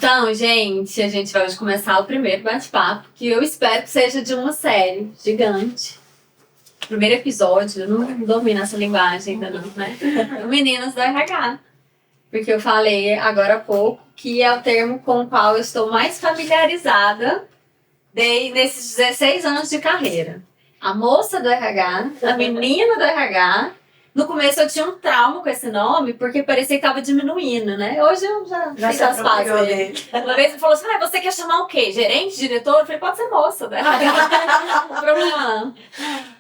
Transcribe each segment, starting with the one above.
Então, gente, a gente vai hoje começar o primeiro bate-papo, que eu espero que seja de uma série gigante. Primeiro episódio, eu não domino essa linguagem ainda não, né? Meninas do RH. Porque eu falei agora há pouco que é o termo com o qual eu estou mais familiarizada nesses 16 anos de carreira. A moça do RH, a menina do RH. No começo eu tinha um trauma com esse nome, porque parecia que estava diminuindo, né? Hoje eu já fiz as pazes dele. Uma vez ele falou assim, você quer chamar o quê? Gerente, diretor? Eu falei, pode ser moça, né? Não tem problema não.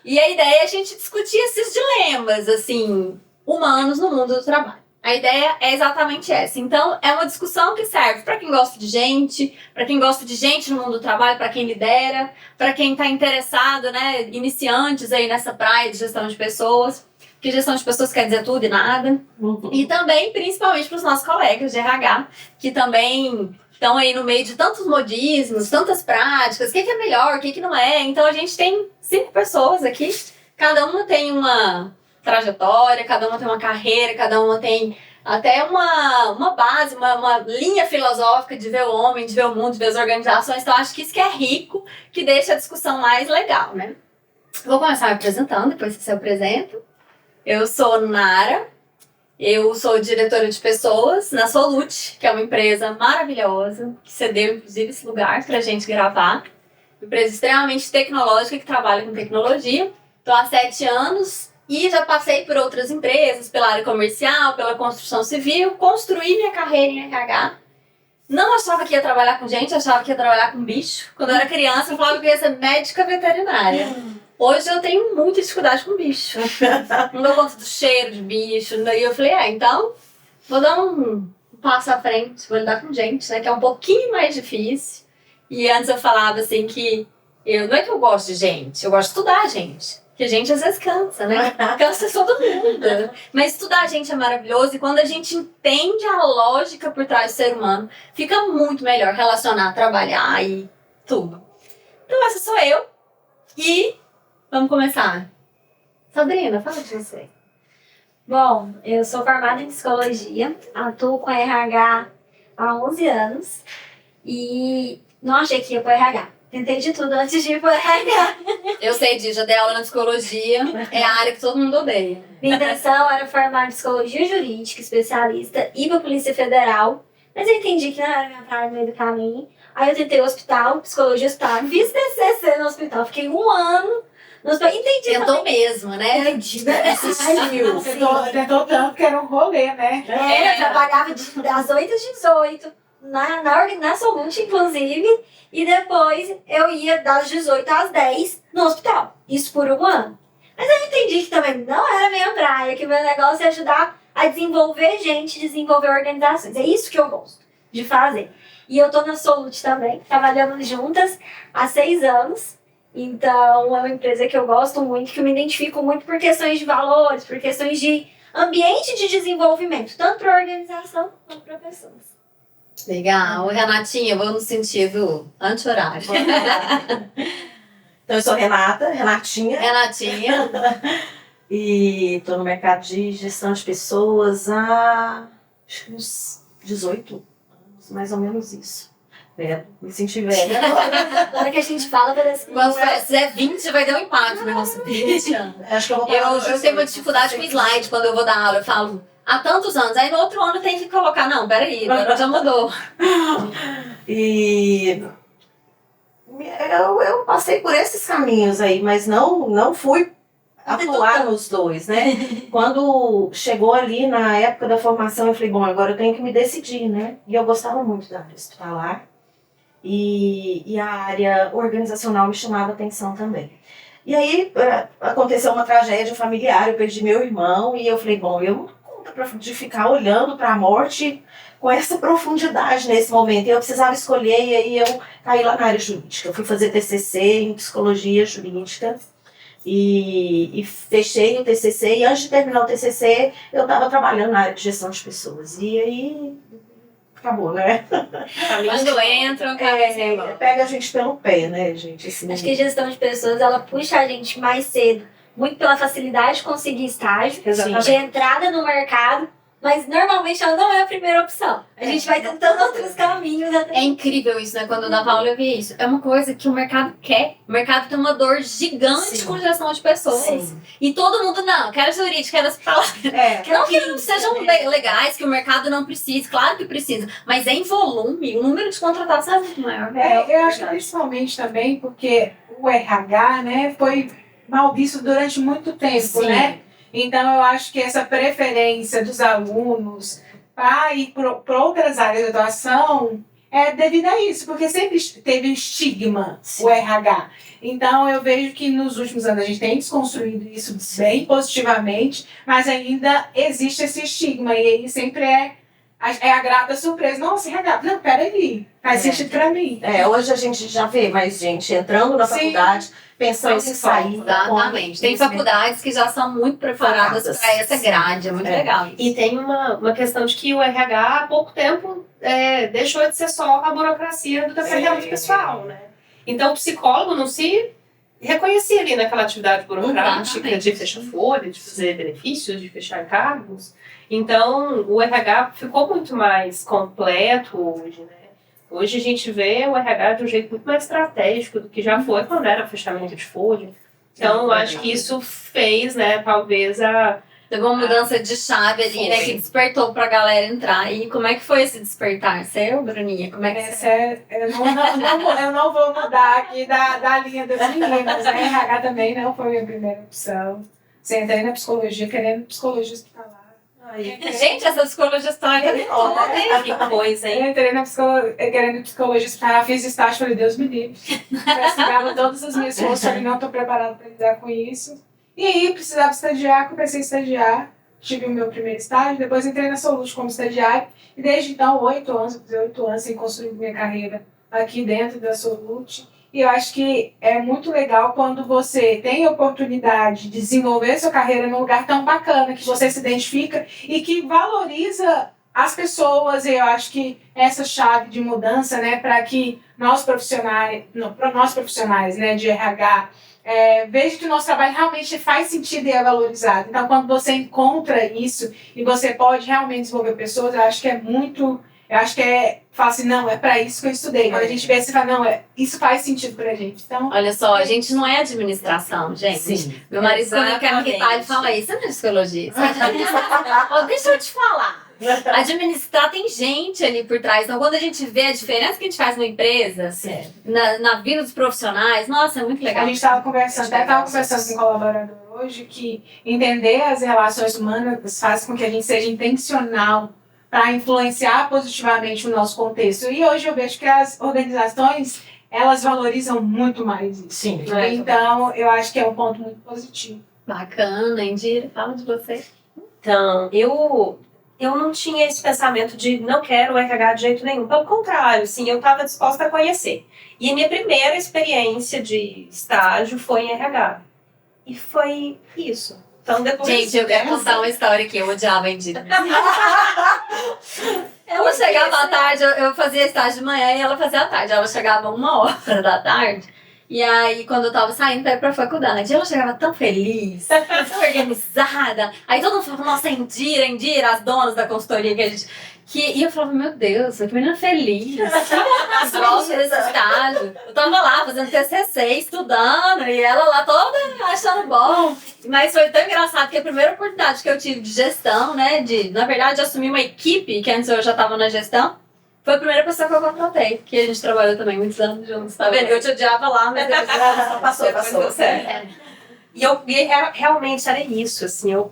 E a ideia é a gente discutir esses dilemas, assim, humanos no mundo do trabalho. A ideia é exatamente essa. Então, é uma discussão que serve para quem gosta de gente no mundo do trabalho, para quem lidera, para quem está interessado, né, iniciantes aí nessa praia de gestão de pessoas. Que gestão de pessoas quer dizer tudo e nada. E também, principalmente, para os nossos colegas de RH, que também estão aí no meio de tantos modismos, tantas práticas, o que é melhor, o que não é. Então, a gente tem 5 pessoas aqui, cada uma tem uma trajetória, cada uma tem uma carreira, cada uma tem até uma base, uma linha filosófica de ver o homem, de ver o mundo, de ver as organizações. Então, acho que isso que é rico, que deixa a discussão mais legal, né? Vou começar me apresentando, depois você se apresenta. Eu sou Nara, eu sou diretora de pessoas na Solute, que é uma empresa maravilhosa, que cedeu inclusive esse lugar para a gente gravar. Uma empresa extremamente tecnológica, que trabalha com tecnologia. Estou há 7 anos e já passei por outras empresas, pela área comercial, pela construção civil, construí minha carreira em RH. Não achava que ia trabalhar com gente, achava que ia trabalhar com bicho. Quando eu era criança, eu falava que ia ser médica veterinária. Hoje eu tenho muita dificuldade com bicho. Não dou conta do cheiro de bicho. Daí eu falei, então vou dar um passo à frente, vou lidar com gente, né? Que é um pouquinho mais difícil. E antes eu falava assim que não é que eu gosto de gente, eu gosto de estudar gente. Porque a gente às vezes cansa, né? Cansa todo mundo. Mas estudar a gente é maravilhoso e quando a gente entende a lógica por trás do ser humano, fica muito melhor relacionar, trabalhar e tudo. Então essa sou eu. E vamos começar. Sabrina, fala de você. Bom, eu sou formada em psicologia, atuo com RH há 11 anos e não achei que ia para RH. Tentei de tudo antes de ir para RH. Eu sei disso, já dei aula na psicologia, é a área que todo mundo odeia. Minha intenção era formar em psicologia jurídica, especialista, ir para a Polícia Federal, mas eu entendi que não era minha praia no meio do caminho. Aí eu tentei o hospital, psicologia hospital, fiz TCC no hospital, fiquei 1 ano. Entendi. Tentou mesmo, né? Entendi. Assistiu. Tentou tanto que era um rolê, né? Eu trabalhava das 8 às 18, na Solute, inclusive, e depois eu ia das 18 às 10 no hospital. Isso por 1 ano. Mas eu entendi que também não era minha praia, que meu negócio é ajudar a desenvolver gente, desenvolver organizações. É isso que eu gosto de fazer. E eu tô na Solute também, trabalhamos juntas há 6 anos. Então, é uma empresa que eu gosto muito, que eu me identifico muito por questões de valores, por questões de ambiente de desenvolvimento, tanto para a organização quanto para pessoas. Legal. Renatinha, eu vou no sentido anti-horário. Então, eu sou Renatinha. Renatinha. E estou no mercado de gestão de pessoas há acho que uns 18 anos, mais ou menos isso. Me senti velha. Na hora que a gente fala, parece que... Quando fizer 20, vai dar um impacto, né? Nossa, 20 anos. Acho que eu tenho uma dificuldade com slide quando eu vou dar aula. Eu falo, há tantos anos. Aí no outro ano tem que colocar, não, peraí, agora já mudou. E eu passei por esses caminhos aí, mas não fui atuar nos dois, né? Quando chegou ali na época da formação, eu falei, bom, agora eu tenho que me decidir, né? E eu gostava muito da área hospitalar. E a área organizacional me chamava a atenção também. E aí aconteceu uma tragédia familiar, eu perdi meu irmão e eu falei, bom, eu não dou conta de ficar olhando para a morte com essa profundidade nesse momento. E eu precisava escolher e aí eu caí lá na área jurídica. Eu fui fazer TCC em psicologia jurídica e fechei o TCC e antes de terminar o TCC eu estava trabalhando na área de gestão de pessoas. E aí... acabou, né? Quando entram, pega a gente pelo pé, né, gente? Assim, acho que a gestão de pessoas, ela puxa a gente mais cedo, muito pela facilidade de conseguir estágio, de entrada no mercado, mas normalmente ela não é a primeira opção. A gente vai tentando outros caminhos É incrível isso, né? Quando na Paula eu vi isso. É uma coisa que o mercado quer. O mercado tem uma dor gigante Sim. com gestão de pessoas. Sim. E todo mundo, não, quero jurídica, quero pra lá. Não que não sejam legais, que o mercado não precise, claro que precisa. Mas é em volume, o número de contratados é muito maior. Eu acho que principalmente também porque o RH, né, foi mal visto durante muito tempo, Sim. né? Então eu acho que essa preferência dos alunos para ir para outras áreas de atuação é devido a isso, porque sempre teve um estigma Sim. o RH. Então eu vejo que nos últimos anos a gente tem desconstruído isso bem positivamente, mas ainda existe esse estigma e aí sempre é a grata surpresa. Nossa, RH, não, peraí, faz sentido para mim. Hoje a gente já vê mais gente entrando na Sim. faculdade, pensando em sair. Exatamente. Tem faculdades que já são muito preparadas para essa grade. É muito legal isso. E tem uma questão de que o RH há pouco tempo deixou de ser só a burocracia do departamento pessoal, né? Então o psicólogo não se reconhecia ali naquela atividade burocrática Exatamente. de fechar folha, de fazer benefícios, de fechar cargos. Então o RH ficou muito mais completo hoje, né? Hoje a gente vê o RH de um jeito muito mais estratégico do que já foi quando era fechamento de folha. Então, eu acho que isso fez, né, talvez Teve uma mudança de chave ali, né, que despertou pra galera entrar. E como é que foi esse despertar? Seu, Bruninha? Como é que Eu não vou mudar aqui da linha das meninas, né? RH também não foi a minha primeira opção. Você entrei na psicologia querendo psicologia hospitalar. Gente, essa psicologia histórica é toda, hein? que coisa, hein? Eu entrei na querendo psicologia hospitalar, fiz estágio, falei, Deus me livre. Investigava todas as minhas forças, falei, não estou preparada para lidar com isso. E aí, precisava estagiar, comecei a estagiar. Tive o meu primeiro estágio, depois entrei na Solute como estagiário. E desde então, 8 anos em construir minha carreira aqui dentro da Solute. E eu acho que é muito legal quando você tem a oportunidade de desenvolver sua carreira num lugar tão bacana, que você se identifica e que valoriza as pessoas. E eu acho que essa chave de mudança, né, para que nós profissionais, né, de RH, veja que o nosso trabalho realmente faz sentido e é valorizado. Então, quando você encontra isso e você pode realmente desenvolver pessoas, eu acho que fala assim, não, é para isso que eu estudei. Quando a gente pensa e fala, não, isso faz sentido pra gente. Então, Olha só, a gente não é administração, gente. Sim. Meu marido, quando eu quero me irritar, ele fala isso. Você não é psicologia? Você é administração. Ó, deixa eu te falar. Administrar tem gente ali por trás. Então, quando a gente vê a diferença que a gente faz numa empresa, na vida dos profissionais, nossa, é muito legal. a gente estava conversando com um colaborador hoje, que entender as relações humanas faz com que a gente seja intencional para influenciar positivamente o nosso contexto. E hoje eu vejo que as organizações, elas valorizam muito mais isso. Sim. Então, eu acho que é um ponto muito positivo. Bacana, Indira. Fala de você. Então, eu não tinha esse pensamento de não quero o RH de jeito nenhum. Pelo contrário, sim, eu estava disposta a conhecer. E a minha primeira experiência de estágio foi em RH. E foi isso. Então, depois... Gente, eu quero contar uma história aqui. Eu odiava a Indira. Ela chegava à tarde, eu fazia estágio de manhã e ela fazia à tarde. Ela chegava 1h da tarde. E aí, quando eu tava saindo pra ir pra faculdade, ela chegava tão feliz, tão organizada. Aí todo mundo falava, nossa, Indira, as donas da consultoria que a gente... E eu falava, meu Deus, que menina feliz. Que gosta desse estágio. Eu tava lá fazendo TCC, estudando, e ela lá toda achando bom. Mas foi tão engraçado que a primeira oportunidade que eu tive de gestão, né, na verdade, assumir uma equipe, que antes eu já tava na gestão, foi a primeira pessoa que eu contratei, que a gente trabalhou também muitos anos juntos, tá vendo? Eu te odiava lá, mas depois Passou. deu certo. E realmente era isso, assim, eu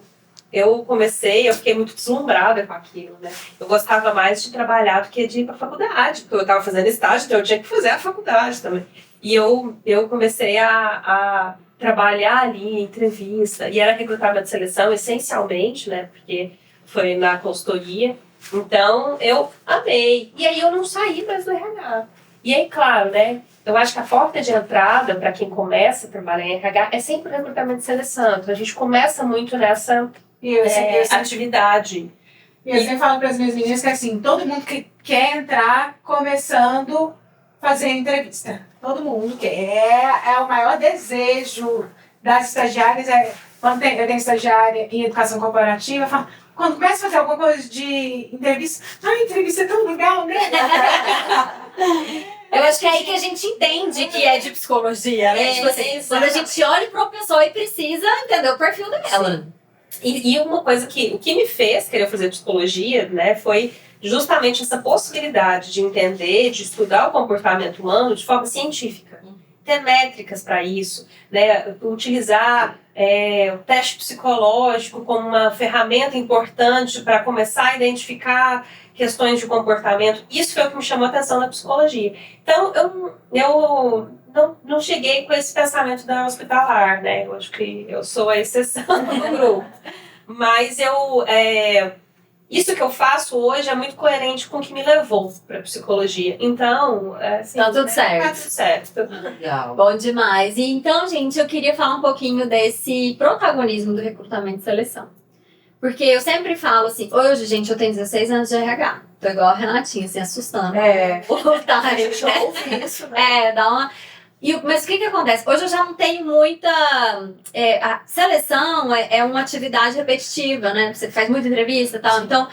fiquei muito deslumbrada com aquilo, né? Eu gostava mais de trabalhar do que de ir pra faculdade, porque eu estava fazendo estágio, então eu tinha que fazer a faculdade também. E eu comecei a trabalhar ali em entrevista, e era recrutamento de seleção, essencialmente, né? Porque foi na consultoria. Então, eu amei. E aí eu não saí mais do RH. E aí, claro, né? Eu acho que a porta de entrada para quem começa a trabalhar em RH é sempre o recrutamento de seleção. Então, a gente começa muito nessa atividade. E eu sempre falo para as minhas meninas que assim, todo mundo que quer entrar começando fazendo entrevista. Todo mundo quer. É o maior desejo das estagiárias. Eu tenho estagiária em educação corporativa, eu falo, quando começa a fazer alguma coisa de entrevista, entrevista é tão legal, né? entende que é de psicologia, né? Tipo assim, quando a gente olha pra uma pessoa e precisa entender o perfil dela. E uma coisa o que me fez querer fazer psicologia, né, foi justamente essa possibilidade de entender, de estudar o comportamento humano de forma científica. Ter métricas para isso, né, utilizar o teste psicológico como uma ferramenta importante para começar a identificar questões de comportamento. Isso foi o que me chamou a atenção na psicologia. Então, eu não cheguei com esse pensamento da hospitalar, né? Eu acho que eu sou a exceção do grupo. Mas isso que eu faço hoje é muito coerente com o que me levou para a psicologia. Então, assim, Tá tudo certo. Tá tudo certo. Legal. Bom demais. E então, gente, eu queria falar um pouquinho desse protagonismo do recrutamento e seleção. Porque eu sempre falo assim, hoje, gente, eu tenho 16 anos de RH. Tô igual a Renatinha, assim, assustando. A gente não ouve isso, né? Dá uma... Mas o que acontece? Hoje eu já não tenho muita... a seleção é uma atividade repetitiva, né? Você faz muita entrevista e tal. Sim. Então,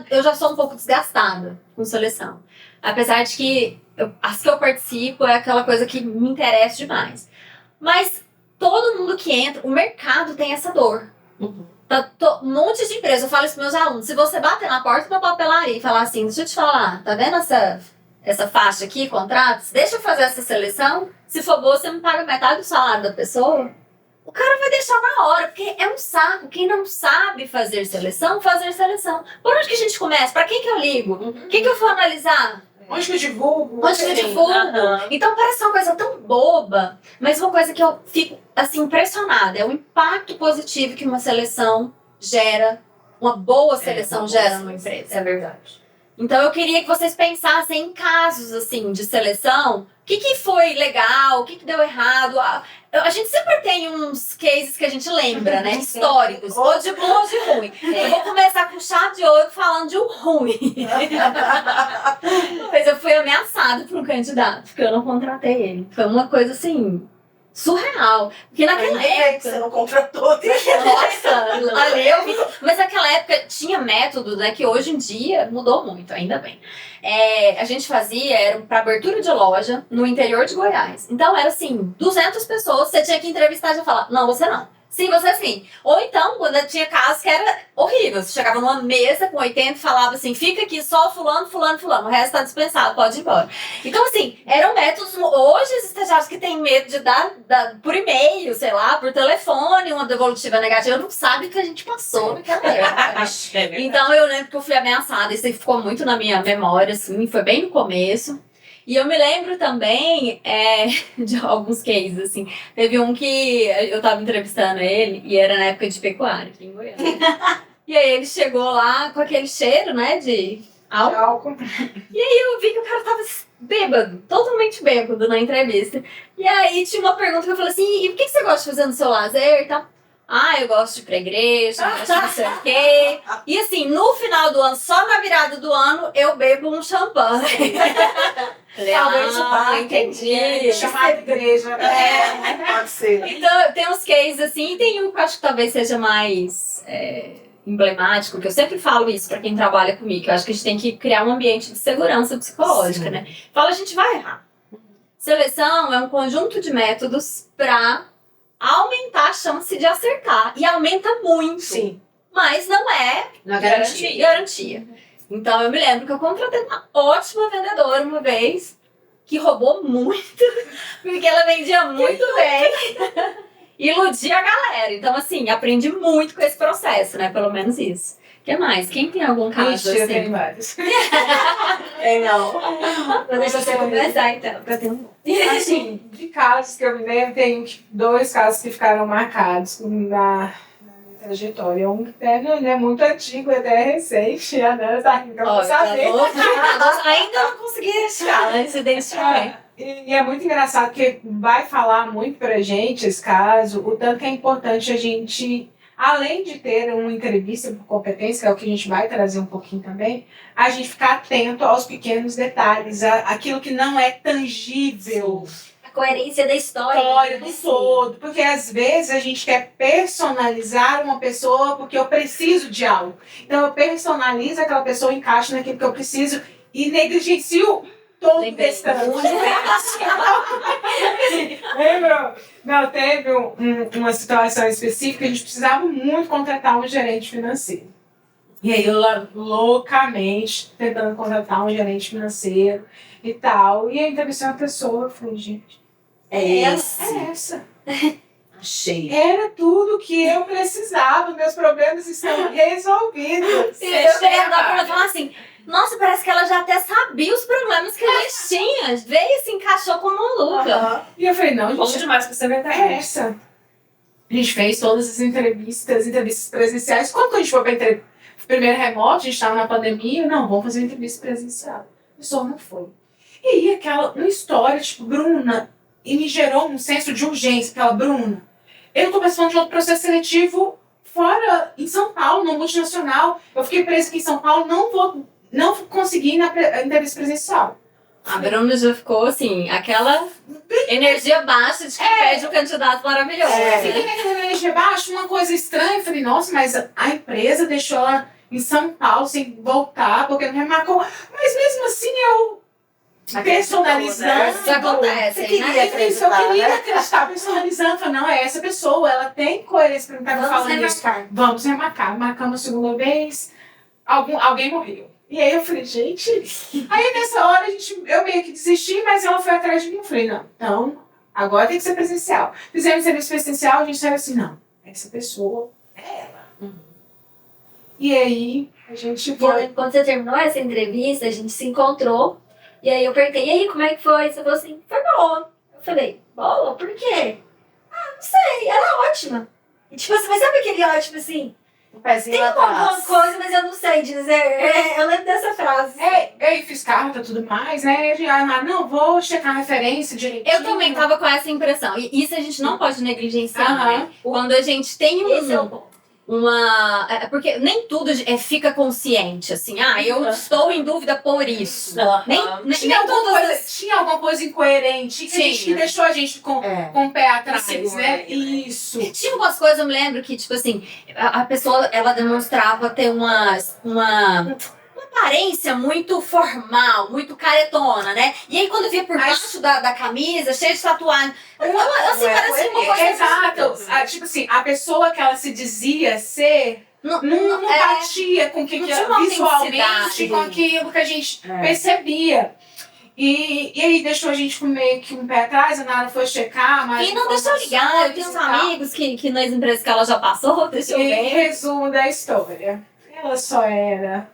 eu já sou um pouco desgastada com seleção. Apesar de que as que eu participo é aquela coisa que me interessa demais. Mas todo mundo que entra, o mercado tem essa dor. Uhum. Um monte de empresa, eu falo isso para meus alunos. Se você bater na porta da papelaria e falar assim, deixa eu te falar, tá vendo essa faixa aqui, contratos? Deixa eu fazer essa seleção. Se for boa, você me paga metade do salário da pessoa. O cara vai deixar na hora, porque é um saco. Quem não sabe fazer seleção. Por onde que a gente começa? Para quem que eu ligo? Quem que eu vou analisar? Onde que eu divulgo? Onde que eu divulgo? Então parece uma coisa tão boba, mas uma coisa que eu fico assim impressionada é o impacto positivo que uma seleção gera, uma boa seleção gera numa empresa. É verdade. Então eu queria que vocês pensassem em casos assim de seleção. O que foi legal? O que deu errado? A gente sempre tem uns cases que a gente lembra, né? Históricos. Ou de bom ou de ruim. Eu vou começar com chave de ouro falando de um ruim. Mas eu fui ameaçada por um candidato, porque eu não contratei ele. Foi uma coisa assim... surreal. Porque naquela época... Você não contratou. Nossa, ali eu vi. Mas naquela época tinha método, né? Que hoje em dia mudou muito, ainda bem. A gente era para abertura de loja no interior de Goiás. Então era assim, 200 pessoas, você tinha que entrevistar e já falar, não, você não. Sim, você sim. Ou então, quando tinha casos que era horrível. Você chegava numa mesa com 80 e falava assim, fica aqui só fulano. O resto tá dispensado, pode ir embora. Então, assim, eram métodos... Hoje, os estagiários que têm medo de dar por e-mail, sei lá, por telefone, uma devolutiva negativa, não sabem o que a gente passou naquela época. Então, eu lembro que eu fui ameaçada. Isso aí ficou muito na minha memória, assim. Foi bem no começo. E eu me lembro também de alguns cases, assim. Teve um que eu tava entrevistando ele, e era na época de pecuária, aqui em Goiânia. E aí ele chegou lá com aquele cheiro, né, de álcool. E aí eu vi que o cara tava bêbado, totalmente bêbado na entrevista. E aí tinha uma pergunta que eu falei assim, e o que você gosta de fazer no seu lazer e tal? Eu gosto de ir pra igreja, gosto de não sei o quê. E assim, no final do ano, só na virada do ano, eu bebo um champanhe. Talvez o bar, entendi. Chamada igreja. Pode ser. Então, tem uns cases assim, e tem um que eu acho que talvez seja mais emblemático, que eu sempre falo isso pra quem trabalha comigo, que eu acho que a gente tem que criar um ambiente de segurança psicológica, né? Fala, a gente vai errar. Seleção é um conjunto de métodos pra aumentar a chance de acertar. E aumenta muito. Sim. Mas não é garantia. Então eu me lembro que eu contratei uma ótima vendedora uma vez, que roubou muito, porque ela vendia muito bem. Iludia a galera. Então, assim, aprendi muito com esse processo, né? Pelo menos isso. O que mais? Quem tem algum caso Eu assim? tenho vários. Não. Deixa você começar, então, pra ter um... Assim, de casos que eu me lembro, tem 2 casos que ficaram marcados na trajetória. Um que não é muito antigo, até é recente. A Nana tá rindo, eu vou saber. Ainda não consegui chegar, né? Se identificar. E é muito engraçado, porque vai falar muito pra gente esse caso, o tanto que é importante a gente, além de ter uma entrevista por competência, que é o que a gente vai trazer um pouquinho também, a gente ficar atento aos pequenos detalhes, aquilo que não é tangível. A coerência da história. Do todo. Porque às vezes a gente quer personalizar uma pessoa porque eu preciso de algo. Então eu personalizo aquela pessoa, encaixo naquilo que eu preciso e negligencio todo Lembrei. testando. Lembra? Não, teve uma situação específica que a gente precisava muito contratar um gerente financeiro. E aí eu lá, loucamente tentando contratar um gerente financeiro e tal. E aí entrevistei uma pessoa, eu falei, gente, É ela esse. é essa. Achei. Era tudo que eu precisava, meus problemas estão resolvidos. E eu cheguei lá pra ela falar assim, nossa, parece que ela já até sabia os problemas que a gente tinha. Veio e se encaixou como uma luva. Aham. E eu falei, não, Bom gente, demais pra ser verdade. é essa. A gente fez todas as entrevistas presenciais. Quando a gente foi para primeiro remoto, a gente estava na pandemia, não, vamos fazer uma entrevista presencial. A pessoa não foi. E aí uma história, tipo, Bruna, e me gerou um senso de urgência, aquela Bruna. Eu estou participando de outro processo seletivo fora, em São Paulo, no multinacional. Eu fiquei presa aqui em São Paulo, não consegui ir na entrevista presencial. A Bruna já ficou assim, aquela energia baixa de que pede um candidato maravilhoso. Fiquei naquela energia baixa, uma coisa estranha. Eu falei, nossa, mas a empresa deixou ela em São Paulo sem voltar, porque não me marcou. Mas mesmo assim, eu personalizando. Isso acontece, Você né? queria Isso, eu acreditar, queria né? acreditar, personalizando. Falei, não, é essa pessoa, ela tem coerência pra mim estar me Vamos falando isso. remarcar. Vamos remarcar. Marcamos a segunda vez, alguém morreu. E aí eu falei, gente... Aí nessa hora eu meio que desisti, mas ela foi atrás de mim. Eu falei, não, então agora tem que ser presencial. Fizemos serviço presencial, a gente saiu assim, não, essa pessoa é ela. E aí a gente foi... Quando você terminou essa entrevista, a gente se encontrou. E aí eu perguntei, e aí, como é que foi? Você falou assim, foi boa. Eu falei, boa? Por quê? Ah, não sei, ela é ótima. E tipo assim, mas sabe aquele ótimo assim? Um pezinho Tem lá alguma atrás. coisa, mas eu não sei dizer. Eu lembro dessa frase. Eu fiz carta e tudo mais, né? E aí, não, vou checar a referência direitinho. Eu também tava com essa impressão. E isso a gente não pode negligenciar, Aham. né? Quando a gente tem Esse é o ponto. porque nem tudo fica consciente, assim. Ah, eu estou em dúvida por isso. Nem Tinha alguma, todas coisa, as... tinha alguma coisa incoerente que deixou a gente com o pé atrás, Insegura né? aí, né? Isso. Tinha umas coisas, eu me lembro que, tipo assim, a pessoa, ela demonstrava ter uma aparência muito formal, muito caretona, né? E aí, quando via por baixo da camisa, cheia de tatuagem, assim, Não é parecia uma coerente. coisa... Exato. Tipo assim, a pessoa que ela se dizia ser não batia com o que não tinha uma visualmente autenticidade. com aquilo que a gente percebia. E aí deixou a gente com meio que um pé atrás, a Nara foi checar, mas. E não deixa eu ligar, eu tenho uns amigos que nas empresas que ela já passou, deixa eu E ver. resumo da história. Ela só era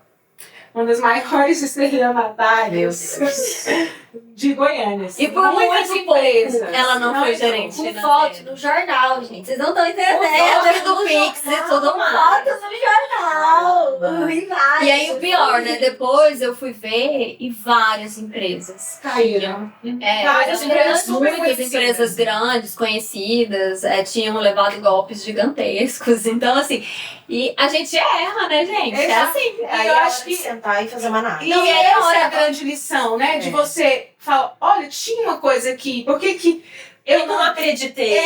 uma das maiores estelionatárias de Goiânia. Assim. E por muitas muito empresas. pouco ela não foi entrou. gerente. Com financeiro. foto no jornal, gente. Vocês não estão entendendo. foto do Pix e tudo mais. Fotos no jornal. E várias. E aí o pior, né? Depois eu fui ver e várias empresas Caíram. Várias empresas, super muitas conhecidas. empresas grandes, conhecidas, tinham levado golpes gigantescos. Então, assim, e a gente erra, né, gente? É Exato. assim. Aí eu é hora acho de que sentar e fazer uma análise. E Não, e aí essa a hora- é a grande lição, né? De você falar, olha, tinha uma coisa aqui, por que que eu Eu não acreditei.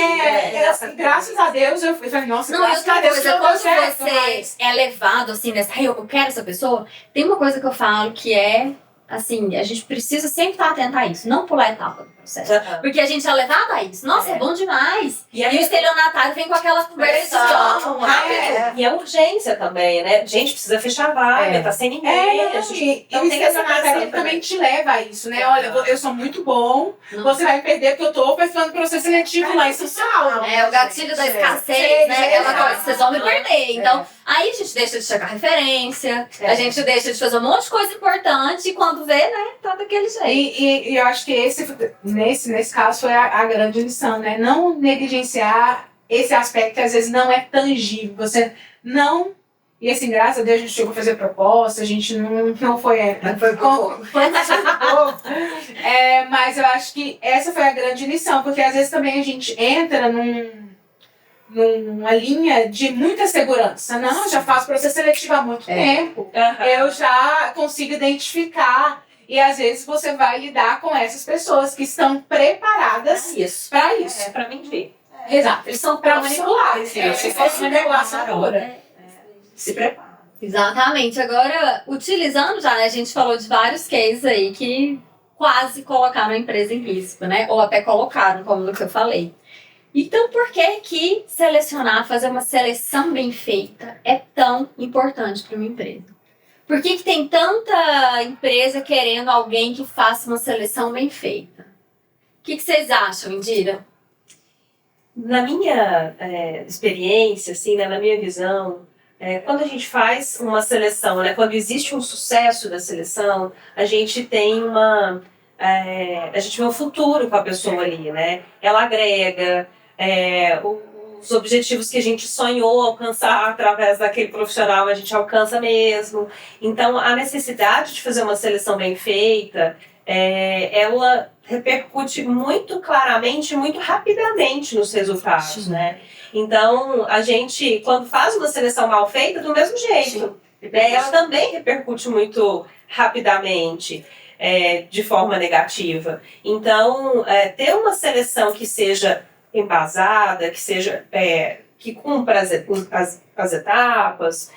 graças a Deus, eu falei, nossa, Não, e graças outra a Deus coisa, que eu deu quando certo, você mas... é levado assim nessa, "Ai, eu quero essa pessoa", tem uma coisa que eu falo que é assim, a gente precisa sempre estar atento a isso, não pular a etapa do processo. Porque a gente é levado a isso. Nossa, é bom demais. E E o estelionatário vem com aquela conversa Pressão, rápido. E a urgência também, né? Gente, precisa fechar a vaga, tá sem ninguém. a gente E não o tem essa estelionatário pressão ele também te leva a isso, né? Olha, eu sou muito bom, Não. você vai me perder porque eu tô participando do processo seletivo lá em São Paulo. É, o gatilho da escassez, Sim, né? Aquela exato. coisa, vocês vão me perder. Então, aí a gente deixa de checar referência, a gente deixa de fazer um monte de coisa importante e quando vê, né, tá daquele jeito. E eu acho que nesse caso foi a grande lição, né? Não negligenciar esse aspecto que às vezes não é tangível. Você não... E assim, graças a Deus a gente chegou a fazer proposta, a gente não foi... Mas eu acho que essa foi a grande lição, porque às vezes também a gente entra numa linha de muita segurança. Não, eu já faço processo seletivo há muito tempo. Eu já consigo identificar. E às vezes você vai lidar com essas pessoas que estão preparadas Isso. para isso. É pra mentir. Exato. Eles são Para manipular. profissionais. Se fosse manipulação pura. Se prepara. Exatamente. Agora, utilizando já, né, a gente falou de vários cases aí que quase colocaram a empresa em risco, né? Ou até colocaram, como no que eu falei. Então, por que selecionar, fazer uma seleção bem feita é tão importante para uma empresa? Por que tem tanta empresa querendo alguém que faça uma seleção bem feita? O que vocês acham, Indira? Na minha experiência, assim, né, na minha visão, quando a gente faz uma seleção, né, quando existe um sucesso da seleção, a gente tem a gente vê um futuro com a pessoa ali, né? Ela agrega os objetivos que a gente sonhou alcançar através daquele profissional, a gente alcança mesmo. Então, a necessidade de fazer uma seleção bem feita, ela repercute muito claramente, muito rapidamente nos resultados, né? Então, a gente, quando faz uma seleção mal feita, do mesmo jeito, né, ela também repercute muito rapidamente, de forma negativa. Então, ter uma seleção que seja embasada, que seja que cumpra as etapas,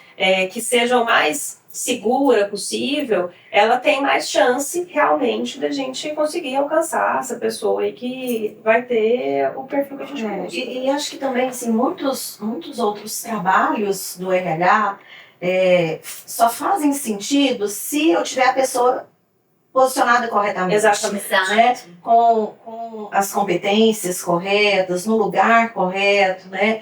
que seja o mais segura possível, ela tem mais chance realmente da gente conseguir alcançar essa pessoa aí que vai ter o perfil que a gente busca. E acho que também, assim, muitos outros trabalhos do RH só fazem sentido se eu tiver a pessoa posicionada corretamente. Exatamente. Né? Com as competências corretas, no lugar correto, né?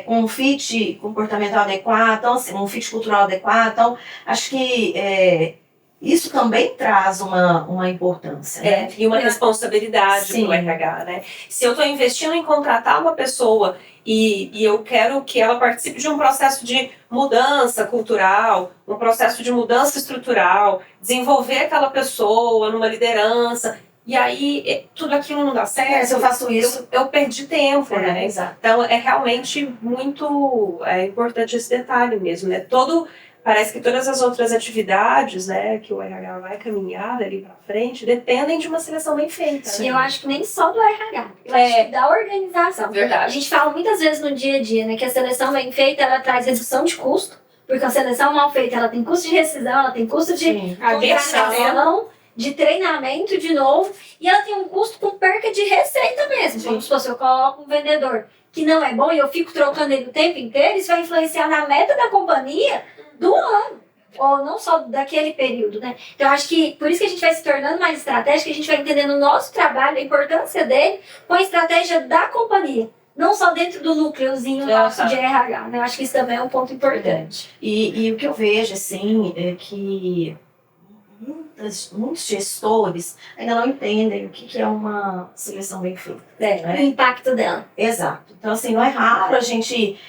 Com um fit comportamental adequado, então, assim, um fit cultural adequado. Então, acho que isso também traz uma importância. Né? E uma responsabilidade Sim. para o RH. Né? Se eu estou investindo em contratar uma pessoa e eu quero que ela participe de um processo de mudança cultural, um processo de mudança estrutural, desenvolver aquela pessoa numa liderança, e aí tudo aquilo não dá certo, Se eu faço isso, eu perdi tempo, né? Exato. Então é realmente muito importante esse detalhe mesmo, né? Parece que todas as outras atividades, né, que o RH vai caminhar dali para frente, dependem de uma seleção bem feita. E Né? eu acho que nem só do RH, eu acho que da organização. Verdade. A gente fala muitas vezes no dia a dia, né, que a seleção bem feita, ela traz redução de custo, porque a seleção mal feita, ela tem custo de rescisão, ela tem custo de contratação, de treinamento de novo, e ela tem um custo com perca de receita mesmo. Vamos supor, se eu coloco um vendedor que não é bom e eu fico trocando ele o tempo inteiro, isso vai influenciar na meta da companhia do ano, ou não só daquele período, né? Então, eu acho que por isso que a gente vai se tornando mais estratégico, a gente vai entendendo o nosso trabalho, a importância dele, com a estratégia da companhia. Não só dentro do núcleozinho nosso de RH, né? Eu acho que isso também é um ponto importante. E o que eu vejo, assim, é que muitos gestores ainda não entendem o que é uma seleção bem feita. O impacto dela. Exato. Então, assim, não é raro a gente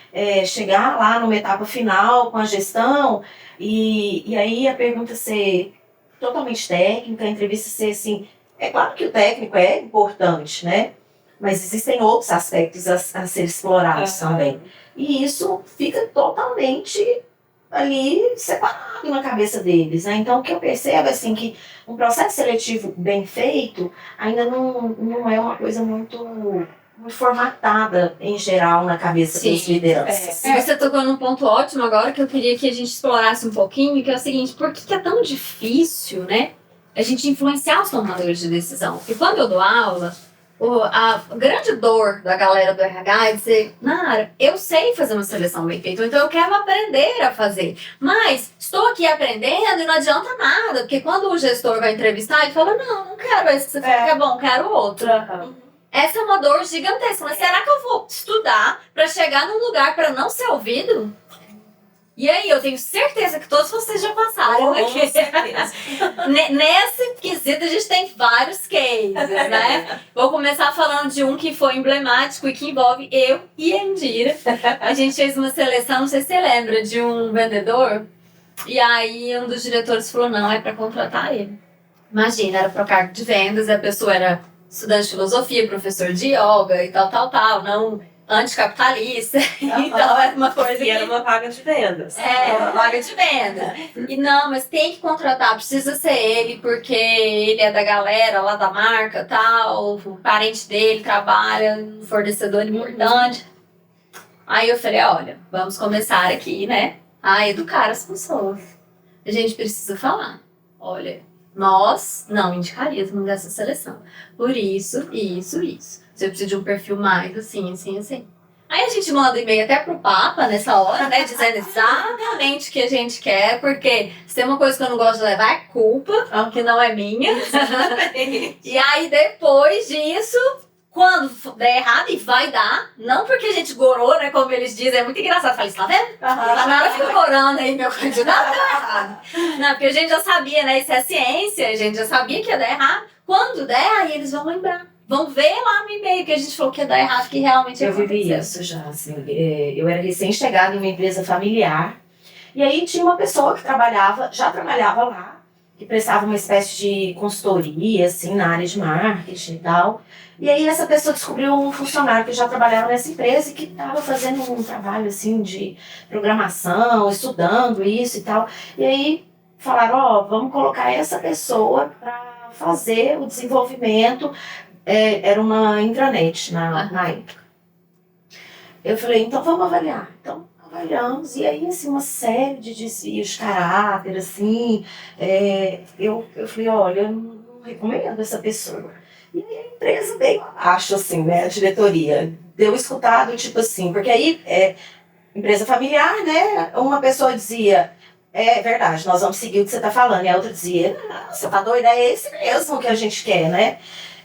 chegar lá numa etapa final com a gestão e aí a pergunta ser totalmente técnica, a entrevista ser assim... É claro que o técnico é importante, né? Mas existem outros aspectos a ser explorados também. E isso fica totalmente ali separado na cabeça deles, né? Então, o que eu percebo é assim, que um processo seletivo bem feito ainda não é uma coisa muito formatada em geral na cabeça das lideranças. Você tocou num ponto ótimo agora que eu queria que a gente explorasse um pouquinho, que é o seguinte: por que é tão difícil, né, a gente influenciar os tomadores de decisão? Porque quando eu dou aula, a grande dor da galera do RH é dizer: Nara, eu sei fazer uma seleção bem feita, então eu quero aprender a fazer. Mas estou aqui aprendendo e não adianta nada, porque quando o gestor vai entrevistar, ele fala: não quero esse que você falou que é bom, quero outro. Essa é uma dor gigantesca, mas será que eu vou estudar para chegar num lugar para não ser ouvido? E aí, eu tenho certeza que todos vocês já passaram aqui. Nesse quesito, a gente tem vários cases, né? Vou começar falando de um que foi emblemático e que envolve eu e a Indira. A gente fez uma seleção, não sei se você lembra, de um vendedor. E aí, um dos diretores falou: não, é para contratar ele. Imagina, era para o cargo de vendas, a pessoa era estudante de filosofia, professor de yoga e tal, não anticapitalista. Então era uma coisa E era uma vaga de vendas. uma vaga de venda. E não, mas tem que contratar, precisa ser ele, porque ele é da galera lá da marca, tal, o parente dele trabalha, um fornecedor importante. Aí eu falei: olha, vamos começar aqui, né, a educar as pessoas. A gente precisa falar: olha, nós não indicaríamos essa seleção. Por isso. Você precisa de um perfil mais assim. Aí a gente manda e-mail até pro Papa nessa hora, né? Dizendo exatamente o que a gente quer, porque se tem uma coisa que eu não gosto de levar é culpa, que não é minha. E aí depois disso, quando der errado, e vai dar, não porque a gente gorou, né? Como eles dizem, é muito engraçado. Falei, tá vendo? A Nara fica gorando aí, meu candidato deu errado. Não, porque a gente já sabia, né? Isso é ciência, a gente já sabia que ia dar errado. Quando der, aí eles vão lembrar. Vão ver lá no e-mail que a gente falou que ia dar errado, que realmente Eu vivi isso já, assim. Eu era recém-chegada em uma empresa familiar. E aí tinha uma pessoa que já trabalhava lá, que prestava uma espécie de consultoria, assim, na área de marketing e tal. E aí essa pessoa descobriu um funcionário que já trabalhava nessa empresa e que estava fazendo um trabalho, assim, de programação, estudando isso e tal. E aí falaram, vamos colocar essa pessoa para fazer o desenvolvimento. Era uma intranet na época. Eu falei, então vamos avaliar. Então avaliamos, e aí assim, uma série de desvios de caráter, assim. Eu falei, olha, eu não recomendo essa pessoa. E aí a empresa veio abaixo, assim, né, a diretoria. Deu escutado, tipo assim, porque aí, empresa familiar, né, uma pessoa dizia, é verdade, nós vamos seguir o que você está falando, e a outra dizia, não, você tá doida, é esse mesmo que a gente quer, né?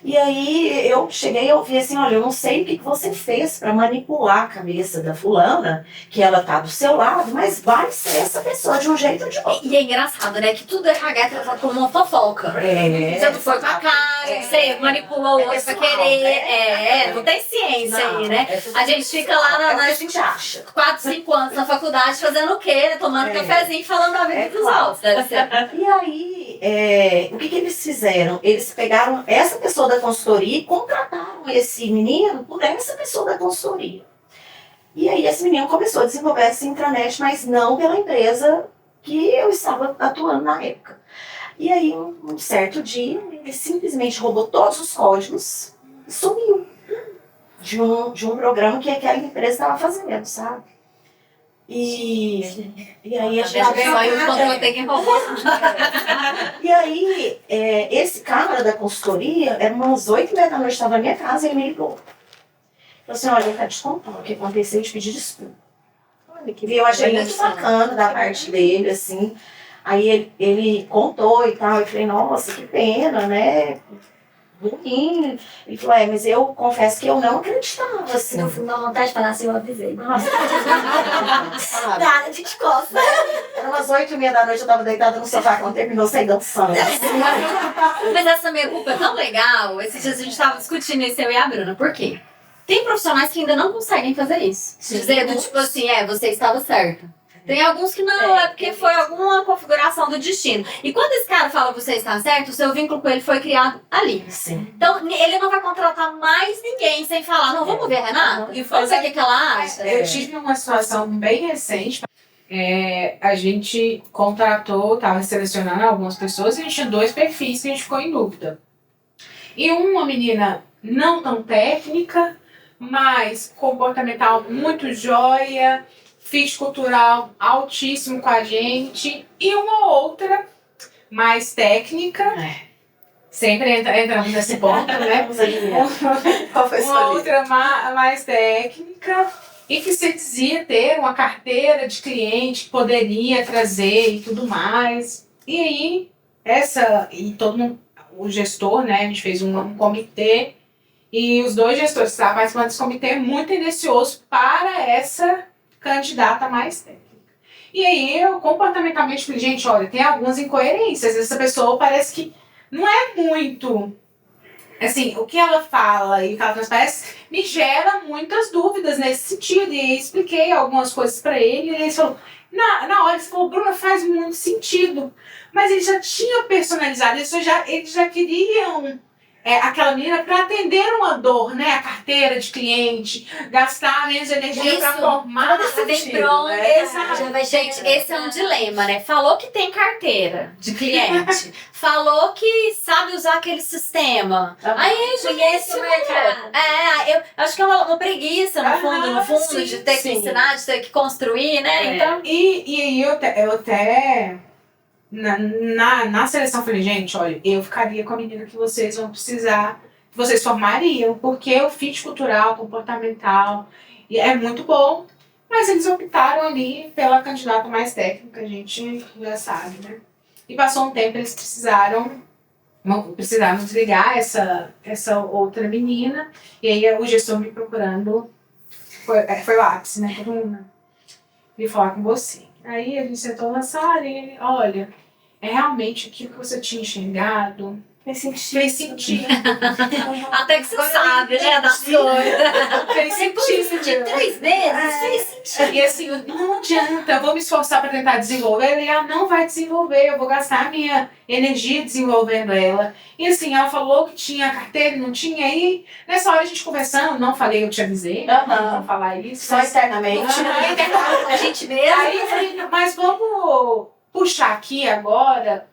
E aí eu cheguei a ouvir assim, olha, eu não sei o que você fez para manipular a cabeça da fulana, que ela tá do seu lado, mas vai ser essa pessoa de um jeito ou de outro. E é engraçado, né? Que tudo RH é tratado como uma fofoca. Você não foi pra cá, você manipulou o outro pra querer. Não tem ciência aí, né? A gente fica lá a gente acha. 4, 5 anos na faculdade fazendo o quê? Tomando cafezinho e falando da vida dos outros. Deve ser. E aí, o que eles fizeram? Eles pegaram essa pessoa da consultoria e contrataram esse menino por essa pessoa da consultoria. E aí esse menino começou a desenvolver essa intranet, mas não pela empresa que eu estava atuando na época. E aí, um certo dia, ele simplesmente roubou todos os códigos e sumiu de um programa que aquela empresa estava fazendo, sabe? E aí a gente E aí, esse cara da consultoria, era umas 8h30 da noite, estava na minha casa e ele me ligou. Falou assim, olha, eu quero te contar o que aconteceu e te pedir desculpa. E eu achei muito bacana da parte dele, assim. Aí ele contou e tal, eu falei, nossa, que pena, né? Ruim. Ele falou, mas eu confesso que eu não acreditava, assim. No fundo, dá vontade de falar assim, eu avisei. Nossa. Nada de costa. Era umas 8h30 da noite, eu tava deitada no sofá quando terminou, saí dançando. Mas essa meia culpa é tão legal. Esses dias a gente tava discutindo isso, eu e a Bruna. Por quê? Tem profissionais que ainda não conseguem fazer isso. Dizer do tipo assim, você estava certa. Tem alguns que não, é porque foi alguma configuração do destino. E quando esse cara fala você está certo, o seu vínculo com ele foi criado ali. Sim. Então, ele não vai contratar mais ninguém sem falar, não, vamos ver, Renata? E vamos ver o que ela acha. Eu tive uma situação bem recente. A gente contratou, estava selecionando algumas pessoas e a gente tinha 2 perfis que a gente ficou em dúvida. E uma menina não tão técnica, mas comportamental muito joia, fit cultural altíssimo com a gente, e uma outra mais técnica. Sempre entramos nesse ponto, né? Uma outra mais técnica e que se dizia ter uma carteira de cliente que poderia trazer e tudo mais. E aí, todo mundo, o gestor, né? A gente fez um comitê e os 2 gestores que estavam participando desse comitê muito tendencioso para essa candidata mais técnica. E aí, eu comportamentalmente falei, gente, olha, tem algumas incoerências. Essa pessoa parece que não é muito... Assim, o que ela fala e o que ela transparece me gera muitas dúvidas nesse sentido. E aí, expliquei algumas coisas para ele. E ele falou, na hora, ele falou, Bruna, faz muito sentido. Mas ele já tinha personalizado, eles já queriam... aquela menina para atender uma dor, né? A carteira de cliente, gastar menos energia para formar. Gente, esse é um dilema, né? Falou que tem carteira de cliente, falou que sabe usar aquele sistema. Aí conhece o mercado. Eu acho que é uma preguiça, no fundo, sim, de ter que ensinar, de ter que construir, né? Então... E aí eu até na seleção, eu falei, gente, olha, eu ficaria com a menina que vocês vão precisar, que vocês formariam, porque o fit cultural, comportamental, e é muito bom. Mas eles optaram ali pela candidata mais técnica, a gente já sabe, né? E passou um tempo, eles precisaram desligar essa outra menina, e aí o gestor me procurando, foi o ápice, né? Todo mundo me falar com você. Aí a gente sentou na sala e ele, olha, é realmente aquilo que você tinha enxergado. Fez sentido. Fez sentido. Até que você sabe, né, das coisas. Fez Depois de 3 meses, fez sentido. E assim, não adianta, eu vou me esforçar para tentar desenvolver, e ela não vai desenvolver, eu vou gastar a minha energia desenvolvendo ela. E assim, ela falou que tinha carteira, não tinha, aí nessa hora a gente conversando, não falei, eu te avisei, não falar isso. Só internamente. A gente mesmo. Aí eu falei, mas vamos puxar aqui agora,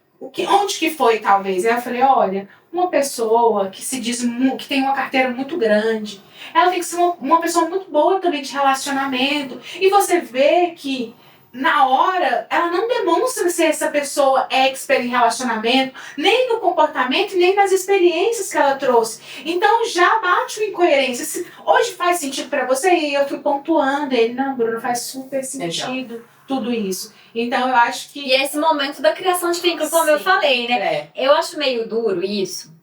onde que foi talvez? Aí eu falei, olha, uma pessoa que se diz que tem uma carteira muito grande, ela tem que ser uma pessoa muito boa também de relacionamento. E você vê que na hora ela não demonstra ser essa pessoa expert em relacionamento, nem no comportamento, nem nas experiências que ela trouxe. Então já bate uma incoerência. Hoje faz sentido pra você? E eu fui pontuando ele, não, Bruno, faz super sentido tudo isso. Então eu acho que... E esse momento da criação de vínculo, como eu falei, né? Eu acho meio duro isso,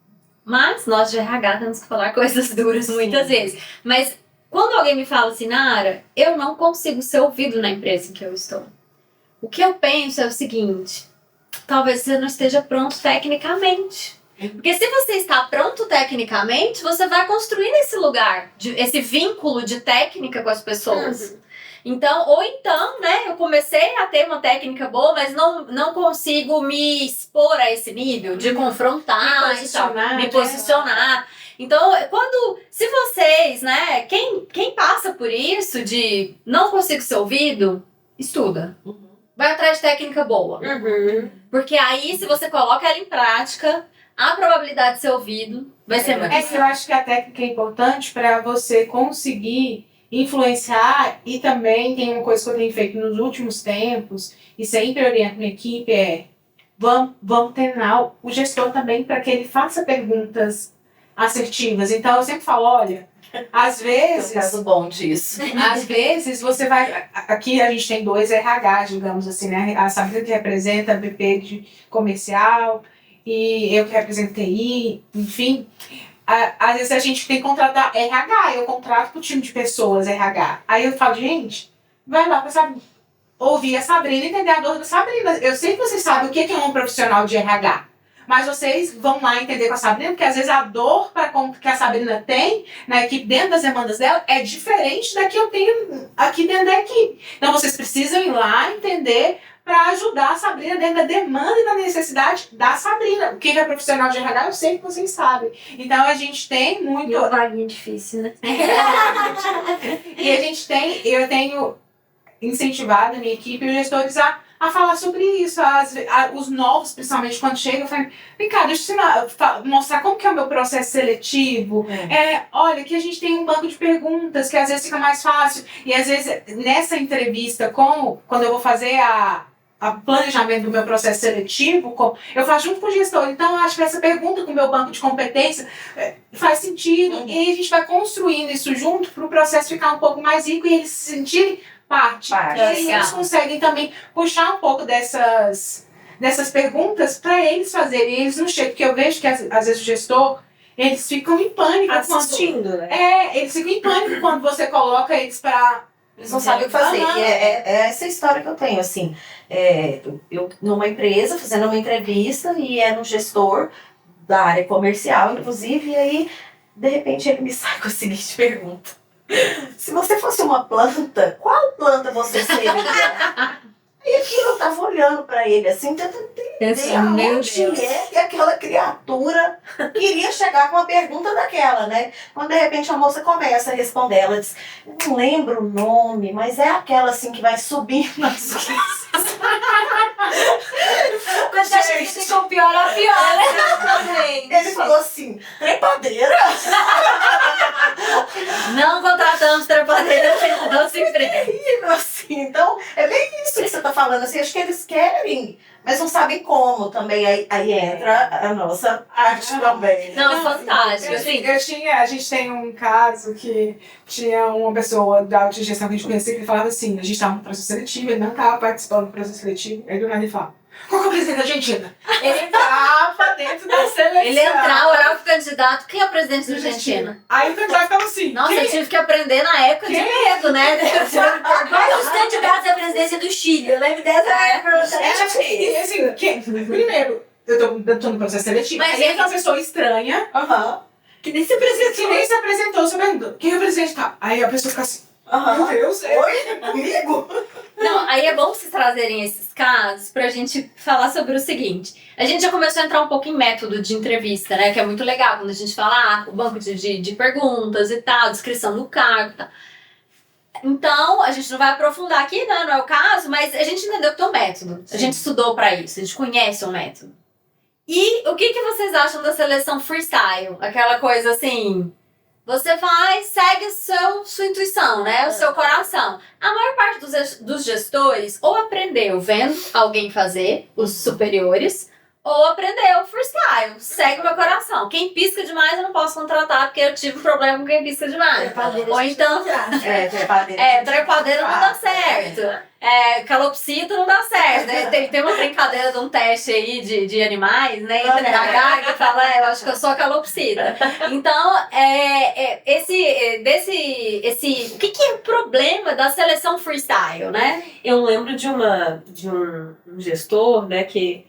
mas nós de RH temos que falar coisas duras muitas vezes. Mas quando alguém me fala assim, Nara, eu não consigo ser ouvido na empresa em que eu estou. O que eu penso é o seguinte, talvez você não esteja pronto tecnicamente. Porque se você está pronto tecnicamente, você vai construir esse lugar, esse vínculo de técnica com as pessoas. Então, ou então, né, eu comecei a ter uma técnica boa, mas não consigo me expor a esse nível de confrontar, me posicionar. Então, se vocês, né, quem passa por isso de não consigo ser ouvido, estuda. Vai atrás de técnica boa. Porque aí, se você coloca ela em prática, a probabilidade de ser ouvido vai ser muito Eu acho que a técnica é importante para você conseguir influenciar, e também tem uma coisa que eu tenho feito nos últimos tempos e sempre oriento minha equipe vamos treinar o gestor também para que ele faça perguntas assertivas. Então eu sempre falo, olha, às vezes... É o caso bom disso. Às vezes você vai... Aqui a gente tem 2 RH, digamos assim, né? A Sabrina que representa a BP de comercial e eu que represento TI, enfim... Às vezes a gente tem que contratar RH, eu contrato pro time de pessoas RH. Aí eu falo, gente, vai lá pra ouvir a Sabrina e entender a dor da Sabrina. Eu sei que vocês sabem o que é um profissional de RH, mas vocês vão lá entender com a Sabrina, porque às vezes a dor que a Sabrina tem na equipe, dentro das demandas dela, é diferente da que eu tenho aqui dentro da equipe. Então vocês precisam ir lá entender para ajudar a Sabrina dentro da demanda e da necessidade da Sabrina. O que é profissional de RH, eu sei que vocês sabem. Então a gente tem muito... E uma vaguinha difícil, né? E eu tenho incentivado a minha equipe e os gestores a falar sobre isso. Os novos, principalmente, quando chegam, eu falo, vem cá, deixa eu mostrar como que é o meu processo seletivo. Olha, que a gente tem um banco de perguntas, que às vezes fica mais fácil. E às vezes, nessa entrevista, quando eu vou fazer a planejamento do meu processo seletivo, eu faço junto com o gestor. Então, eu acho que essa pergunta com o meu banco de competência faz sentido. E aí a gente vai construindo isso junto para o processo ficar um pouco mais rico e eles se sentirem parte. E aí eles conseguem também puxar um pouco dessas perguntas para eles fazerem. E eles não chegam, porque eu vejo que às vezes o gestor, eles ficam em pânico. Assistindo, né? Eles ficam em pânico quando você coloca eles para... Eles não sabem o que fazer. E é essa história que eu tenho, assim. Eu numa empresa, fazendo uma entrevista, e era um gestor da área comercial, inclusive, e aí, de repente, ele me sai com a seguinte pergunta. Se você fosse uma planta, qual planta você seria? E aquilo eu tava olhando pra ele, assim, tentando entender aonde é que aquela criatura queria chegar com uma pergunta daquela, né? Quando de repente a moça começa a responder, ela diz, eu não lembro o nome, mas é aquela assim que vai subindo nas coisas. Quando a gente ficou pior a pior, né? Ele falou assim, trepadeira? Não contratamos trepadeira não se emprega. Assim, então, é bem isso que você tá falando, assim, acho que eles querem mas não sabem como também. Aí entra a nossa arte também. Não, fantástico. Assim, A gente tem um caso que tinha uma pessoa da autogestão que a gente conhecia que falava assim, a gente estava no processo seletivo, ele não estava participando do processo seletivo, aí do nada ele fala, qual que é o presidente da Argentina? Ele entrava dentro da seleção. ele entrar, olhar pro candidato, quem é o presidente da Argentina? Aí o candidato ficava assim, Nossa, quem? eu tive que aprender na época de medo, né? Mas os candidatos à presidência do Chile, eu lembro dessa época. Assim, quem? Primeiro, eu tô no processo seletivo, Mas aí entra uma pessoa estranha, Aham. Que nem se que apresentou. nem se apresentou, você pergunta, quem é o presidente? Tá. Aí a pessoa fica assim, meu Aham. Deus, Oi, amigo? Não, aí é bom vocês trazerem esses casos pra gente falar sobre o seguinte. A gente já começou a entrar um pouco em método de entrevista, né? Que é muito legal quando a gente fala o banco de perguntas e tal, descrição do cargo e tal. Então, a gente não vai aprofundar aqui, né? Não é o caso, mas a gente entendeu que tem um método. A gente estudou pra isso, a gente conhece o método. E o que vocês acham da seleção freestyle? Aquela coisa assim... Você vai, segue sua intuição, né? O seu coração. A maior parte dos gestores ou aprendeu vendo alguém fazer, os superiores, ou aprendeu freestyle. Segue meu coração. Quem pisca demais eu não posso contratar, porque eu tive problema com quem pisca demais. Ou então... trepadeira não dá certo. Calopsita não dá certo. Tem uma brincadeira de um teste aí de animais, né? Entre RH que fala, eu acho que eu sou a calopsita. Então, o que é o problema da seleção freestyle, né? Eu lembro de um gestor, né, que...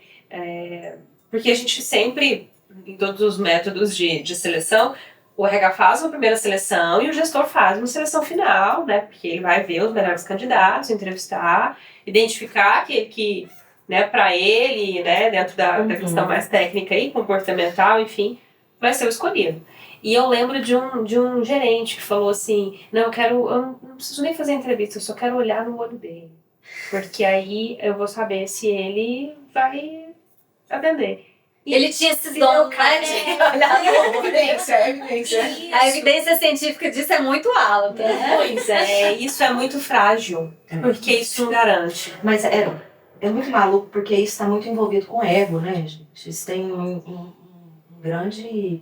porque a gente sempre, em todos os métodos de seleção, o RH faz uma primeira seleção e o gestor faz uma seleção final, né? Porque ele vai ver os melhores candidatos, entrevistar, identificar aquele que, né, para ele, né, dentro da questão mais técnica e comportamental, enfim, vai ser o escolhido. E eu lembro de um gerente que falou assim, eu não preciso nem fazer entrevista, eu só quero olhar no olho dele. Porque aí eu vou saber se ele vai atender. Ele tinha esses dons, né? De olhar no olho. Evidência. A evidência científica disso é muito alta, né? Pois é, isso é muito frágil, porque isso não garante. Mas é muito maluco, porque isso está muito envolvido com ego, né, gente? Isso tem uma grande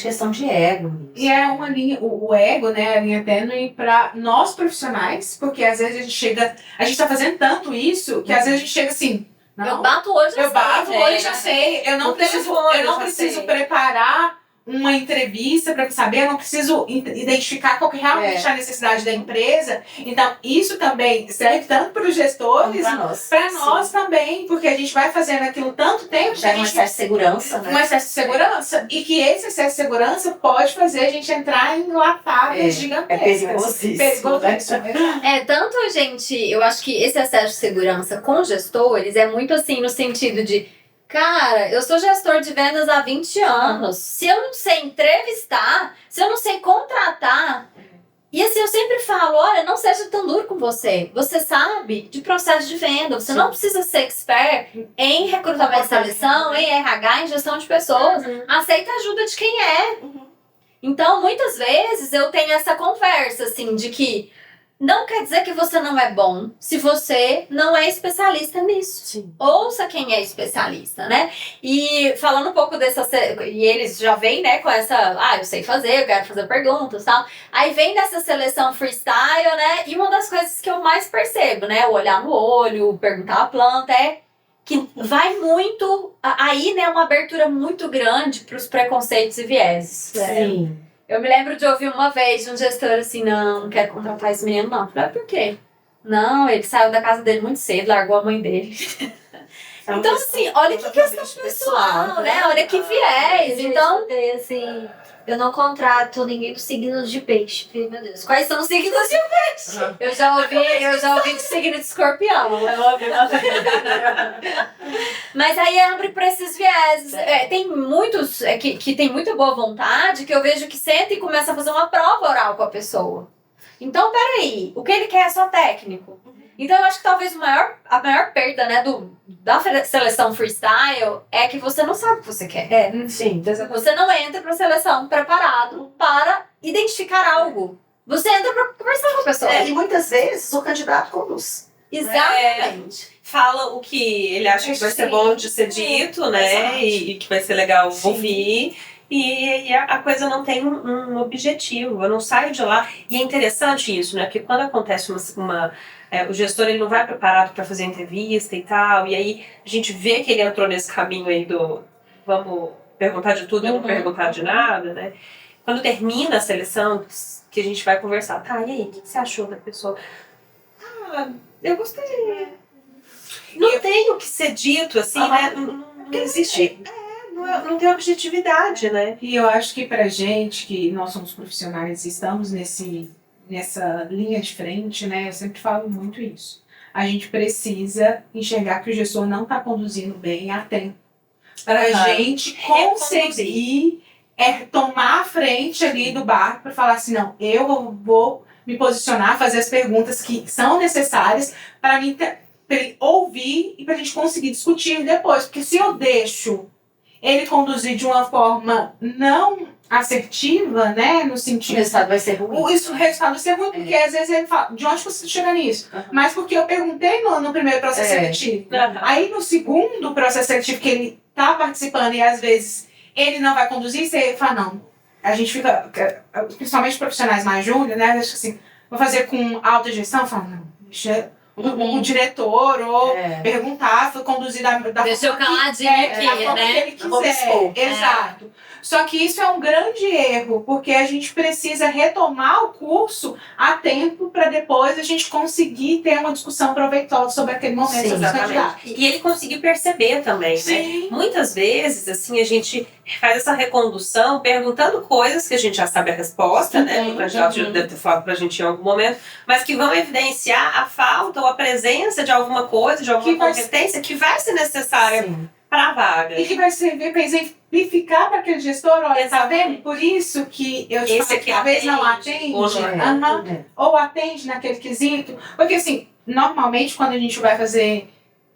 questão de ego. E é uma linha, o ego, né, a linha tênue para nós profissionais, porque às vezes a gente tá fazendo tanto isso, que às vezes a gente chega assim, Eu bato hoje, já sei, eu não preciso preparar uma entrevista para saber, eu não preciso identificar qual que realmente é a necessidade da empresa. Então, isso também serve tanto para os gestores, para nós também, porque a gente vai fazendo aquilo tanto tempo que Já é um excesso de segurança, né? um excesso de segurança, e que esse excesso de segurança pode fazer a gente entrar em latadas gigantescas. Perigosíssimo. Tanto, gente, eu acho que esse excesso de segurança com gestores é muito assim, no sentido de, cara, eu sou gestor de vendas há 20 anos. Se eu não sei entrevistar, se eu não sei contratar, e assim, eu sempre falo, olha, não seja tão duro com você. Você sabe de processo de venda. Você não precisa ser expert em recrutamento e seleção, em RH, em gestão de pessoas. Aceita a ajuda de quem é. Então, muitas vezes, eu tenho essa conversa, assim, de que não quer dizer que você não é bom se você não é especialista nisso. Sim. Ouça quem é especialista, né? E falando um pouco dessa... E eles já vêm, né, com essa... eu sei fazer, eu quero fazer perguntas e tal. Aí vem dessa seleção freestyle, né? E uma das coisas que eu mais percebo, né? O olhar no olho, perguntar a planta, é que vai muito... Aí, né, uma abertura muito grande para os preconceitos e vieses. Sim. Eu me lembro de ouvir uma vez de um gestor assim, não quero contratar esse menino, não. Eu falei, por quê? Não, ele saiu da casa dele muito cedo, largou a mãe dele. Então, assim, olha que questão pessoal, né? Olha que viés. Então, assim, eu não contrato ninguém com signos de peixe. Meu Deus, quais são os signos de peixe? eu já ouvi de signo de escorpião. Mas aí abre para esses viés. Tem muitos que tem muita boa vontade, que eu vejo que senta e começa a fazer uma prova oral com a pessoa. Então, peraí, o que ele quer é só técnico. Então, eu acho que talvez a maior perda, né, da seleção freestyle é que você não sabe o que você quer. Sim. Você não entra para a seleção preparado para identificar algo. Você entra para conversar com a pessoa. E muitas vezes o candidato conduz. Exatamente. Fala o que ele acha que vai ser bom de ser dito, né? E que vai ser legal ouvir. E a coisa não tem um objetivo. Eu não saio de lá. E é interessante isso, né? Porque quando acontece o gestor ele não vai preparado para fazer entrevista e tal. E aí a gente vê que ele entrou nesse caminho aí do vamos perguntar de tudo e não perguntar de nada, né? Quando termina a seleção, que a gente vai conversar. Tá, e aí? O que você achou da pessoa? Eu gostei. Não tem o que ser dito, assim, né? Não existe. Não tem objetividade, né? E eu acho que pra gente, que nós somos profissionais e estamos nessa linha de frente, né? Eu sempre falo muito isso. A gente precisa enxergar que o gestor não está conduzindo bem a tempo. Para a gente conseguir tomar a frente ali do barco para falar assim, não, eu vou me posicionar, fazer as perguntas que são necessárias para ele ouvir e para a gente conseguir discutir depois. Porque se eu deixo ele conduzir de uma forma não assertiva, né, no sentido... O resultado vai ser ruim. O resultado vai ser ruim, porque às vezes ele fala, de onde você chega nisso? Mas porque eu perguntei no primeiro processo seletivo. Aí no segundo processo seletivo que ele tá participando e às vezes ele não vai conduzir, você fala, não. A gente fica, principalmente profissionais mais júnior, né, acho assim, vou fazer com autogestão, fala, não, deixa... Um diretor, ou perguntar, foi conduzido da deixa eu caladinho aqui, da forma né? que ele quiser. Exato. Só que isso é um grande erro, porque a gente precisa retomar o curso a tempo para depois a gente conseguir ter uma discussão proveitosa sobre aquele momento. Sim, exatamente. E ele conseguir perceber também, Sim. né? Muitas vezes, assim, a gente faz essa recondução perguntando coisas que a gente já sabe a resposta, né? O candidato já deve ter falado pra gente em algum momento, mas que vão evidenciar a falta ou a presença de alguma coisa, de alguma competência que vai ser necessária para a vaga. E que vai servir para exemplificar para aquele gestor, olha, tá vendo? Por isso que eu te falo que talvez não atende, ou atende naquele quesito. Porque assim, normalmente quando a gente vai fazer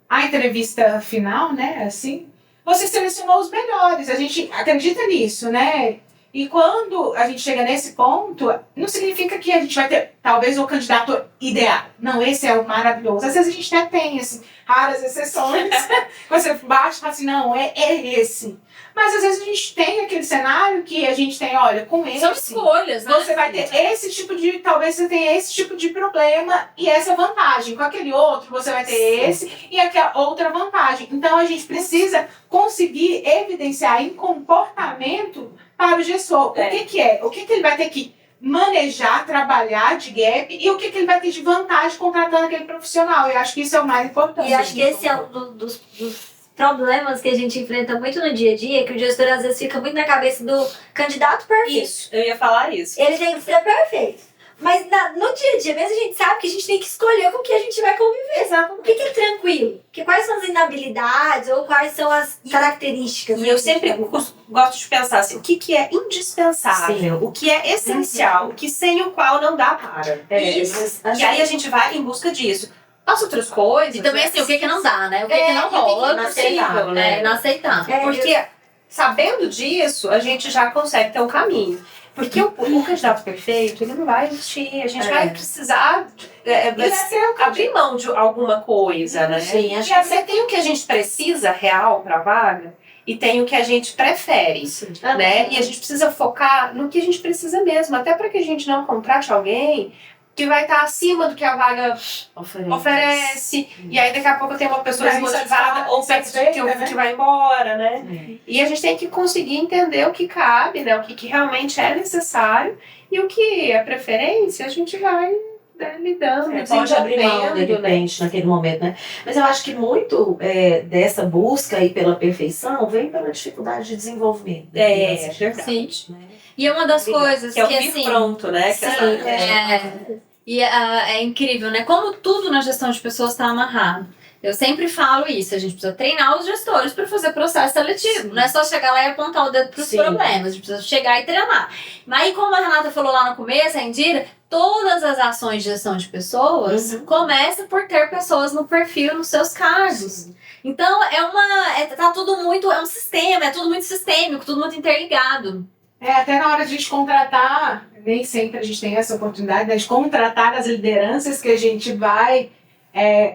a entrevista final, né, assim, você selecionou os melhores, a gente acredita nisso, né? E quando a gente chega nesse ponto, não significa que a gente vai ter, talvez, o candidato ideal. Não, esse é o maravilhoso. Às vezes a gente até tem, assim, raras exceções. Você baixa e fala assim, não, é esse. Mas às vezes a gente tem aquele cenário que a gente tem, olha, com esse... São escolhas, né? Você vai ter esse tipo de... Talvez você tenha esse tipo de problema e essa vantagem. Com aquele outro, você vai ter esse e aquela outra vantagem. Então a gente precisa conseguir evidenciar em comportamento para o gestor. O que é? O que ele vai ter que manejar, trabalhar de gap e o que ele vai ter de vantagem contratando aquele profissional. Eu acho que isso é o mais importante. E acho que esse é um dos problemas que a gente enfrenta muito no dia a dia, que o gestor às vezes fica muito na cabeça do candidato perfeito. Isso, eu ia falar isso. Ele tem que ser perfeito. Mas no dia a dia mesmo a gente sabe que a gente tem que escolher com o que a gente vai conviver. Exato. O que é tranquilo? Quais são as inabilidades ou quais são as características? E eu sempre gosto de pensar assim, o que é indispensável, o que é essencial, o que sem o qual não dá para. Isso. E aí a gente vai em busca disso. As outras coisas... E também assim, o que não dá, né? O que não rola, inaceitável, né? É inaceitável. Porque sabendo disso, a gente já consegue ter um caminho. Porque o candidato perfeito, ele não vai existir. A gente vai precisar abrir mão de alguma coisa, né? Sim, acho que você tem o que a gente precisa real para a vaga e tem o que a gente prefere, né? E a gente precisa focar no que a gente precisa mesmo, até para que a gente não contrate alguém que vai estar acima do que a vaga oferece. E aí daqui a pouco tem uma pessoa desmotivada ou que vai embora, né? E a gente tem que conseguir entender o que cabe, né? O que realmente é necessário e o que é preferência, a gente vai lidando, pode abrir mão, de repente, naquele momento, né? Mas eu acho que muito dessa busca aí pela perfeição vem pela dificuldade de desenvolvimento. É verdade. Sim. E é uma das coisas que é o vir assim... pronto, né? Sim, E é incrível, né? Como tudo na gestão de pessoas está amarrado. Eu sempre falo isso, a gente precisa treinar os gestores para fazer processo seletivo. Não é só chegar lá e apontar o dedo para os problemas, a gente precisa chegar e treinar. Mas aí, como a Renata falou lá no começo, a Indira, todas as ações de gestão de pessoas começam por ter pessoas no perfil, nos seus cargos. Então, tá tudo muito, é um sistema, é tudo muito sistêmico, tudo muito interligado. Até na hora de a gente contratar, nem sempre a gente tem essa oportunidade, né, de contratar as lideranças que a gente vai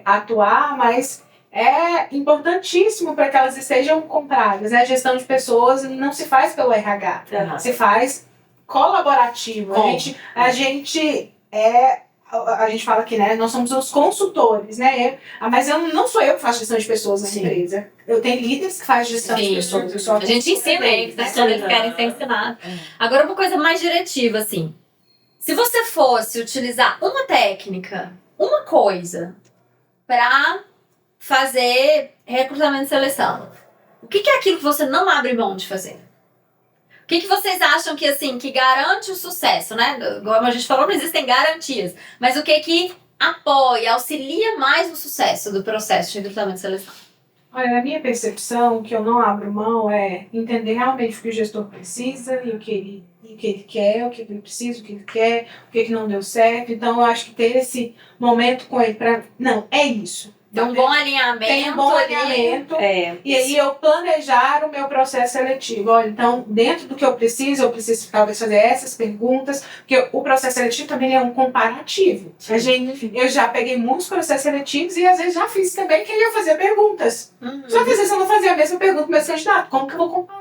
atuar, mas é importantíssimo para que elas estejam compradas. Né? A gestão de pessoas não se faz pelo RH, se faz colaborativo. A gente fala aqui, né? Nós somos os consultores, né? Mas não sou eu que faço gestão de pessoas na empresa. Eu tenho líderes que fazem gestão de pessoas. A gente ensina eles, né? Quando eles querem ser ensinados. Agora, uma coisa mais diretiva, assim. Se você fosse utilizar uma técnica, uma coisa, para fazer recrutamento e seleção, o que é aquilo que você não abre mão de fazer? O que vocês acham que, assim, que garante o sucesso, né? Como a gente falou, não existem garantias. Mas o que apoia, auxilia mais no sucesso do processo de recrutamento e seleção? Olha, na minha percepção, o que eu não abro mão é entender realmente o que o gestor precisa e o que ele quer, o que ele precisa, o que ele quer, o que não deu certo. Então, eu acho que ter esse momento com ele para... Não, é isso. Tem um bom alinhamento. Tem um bom alinhamento. E aí eu planejar o meu processo seletivo. Olha, então, dentro do que eu preciso talvez fazer essas perguntas, porque o processo seletivo também é um comparativo. Eu já peguei muitos processos seletivos e às vezes já fiz também que eu ia fazer perguntas. Só que às vezes eu não fazia a mesma pergunta para o meu candidato. Como que eu vou comparar?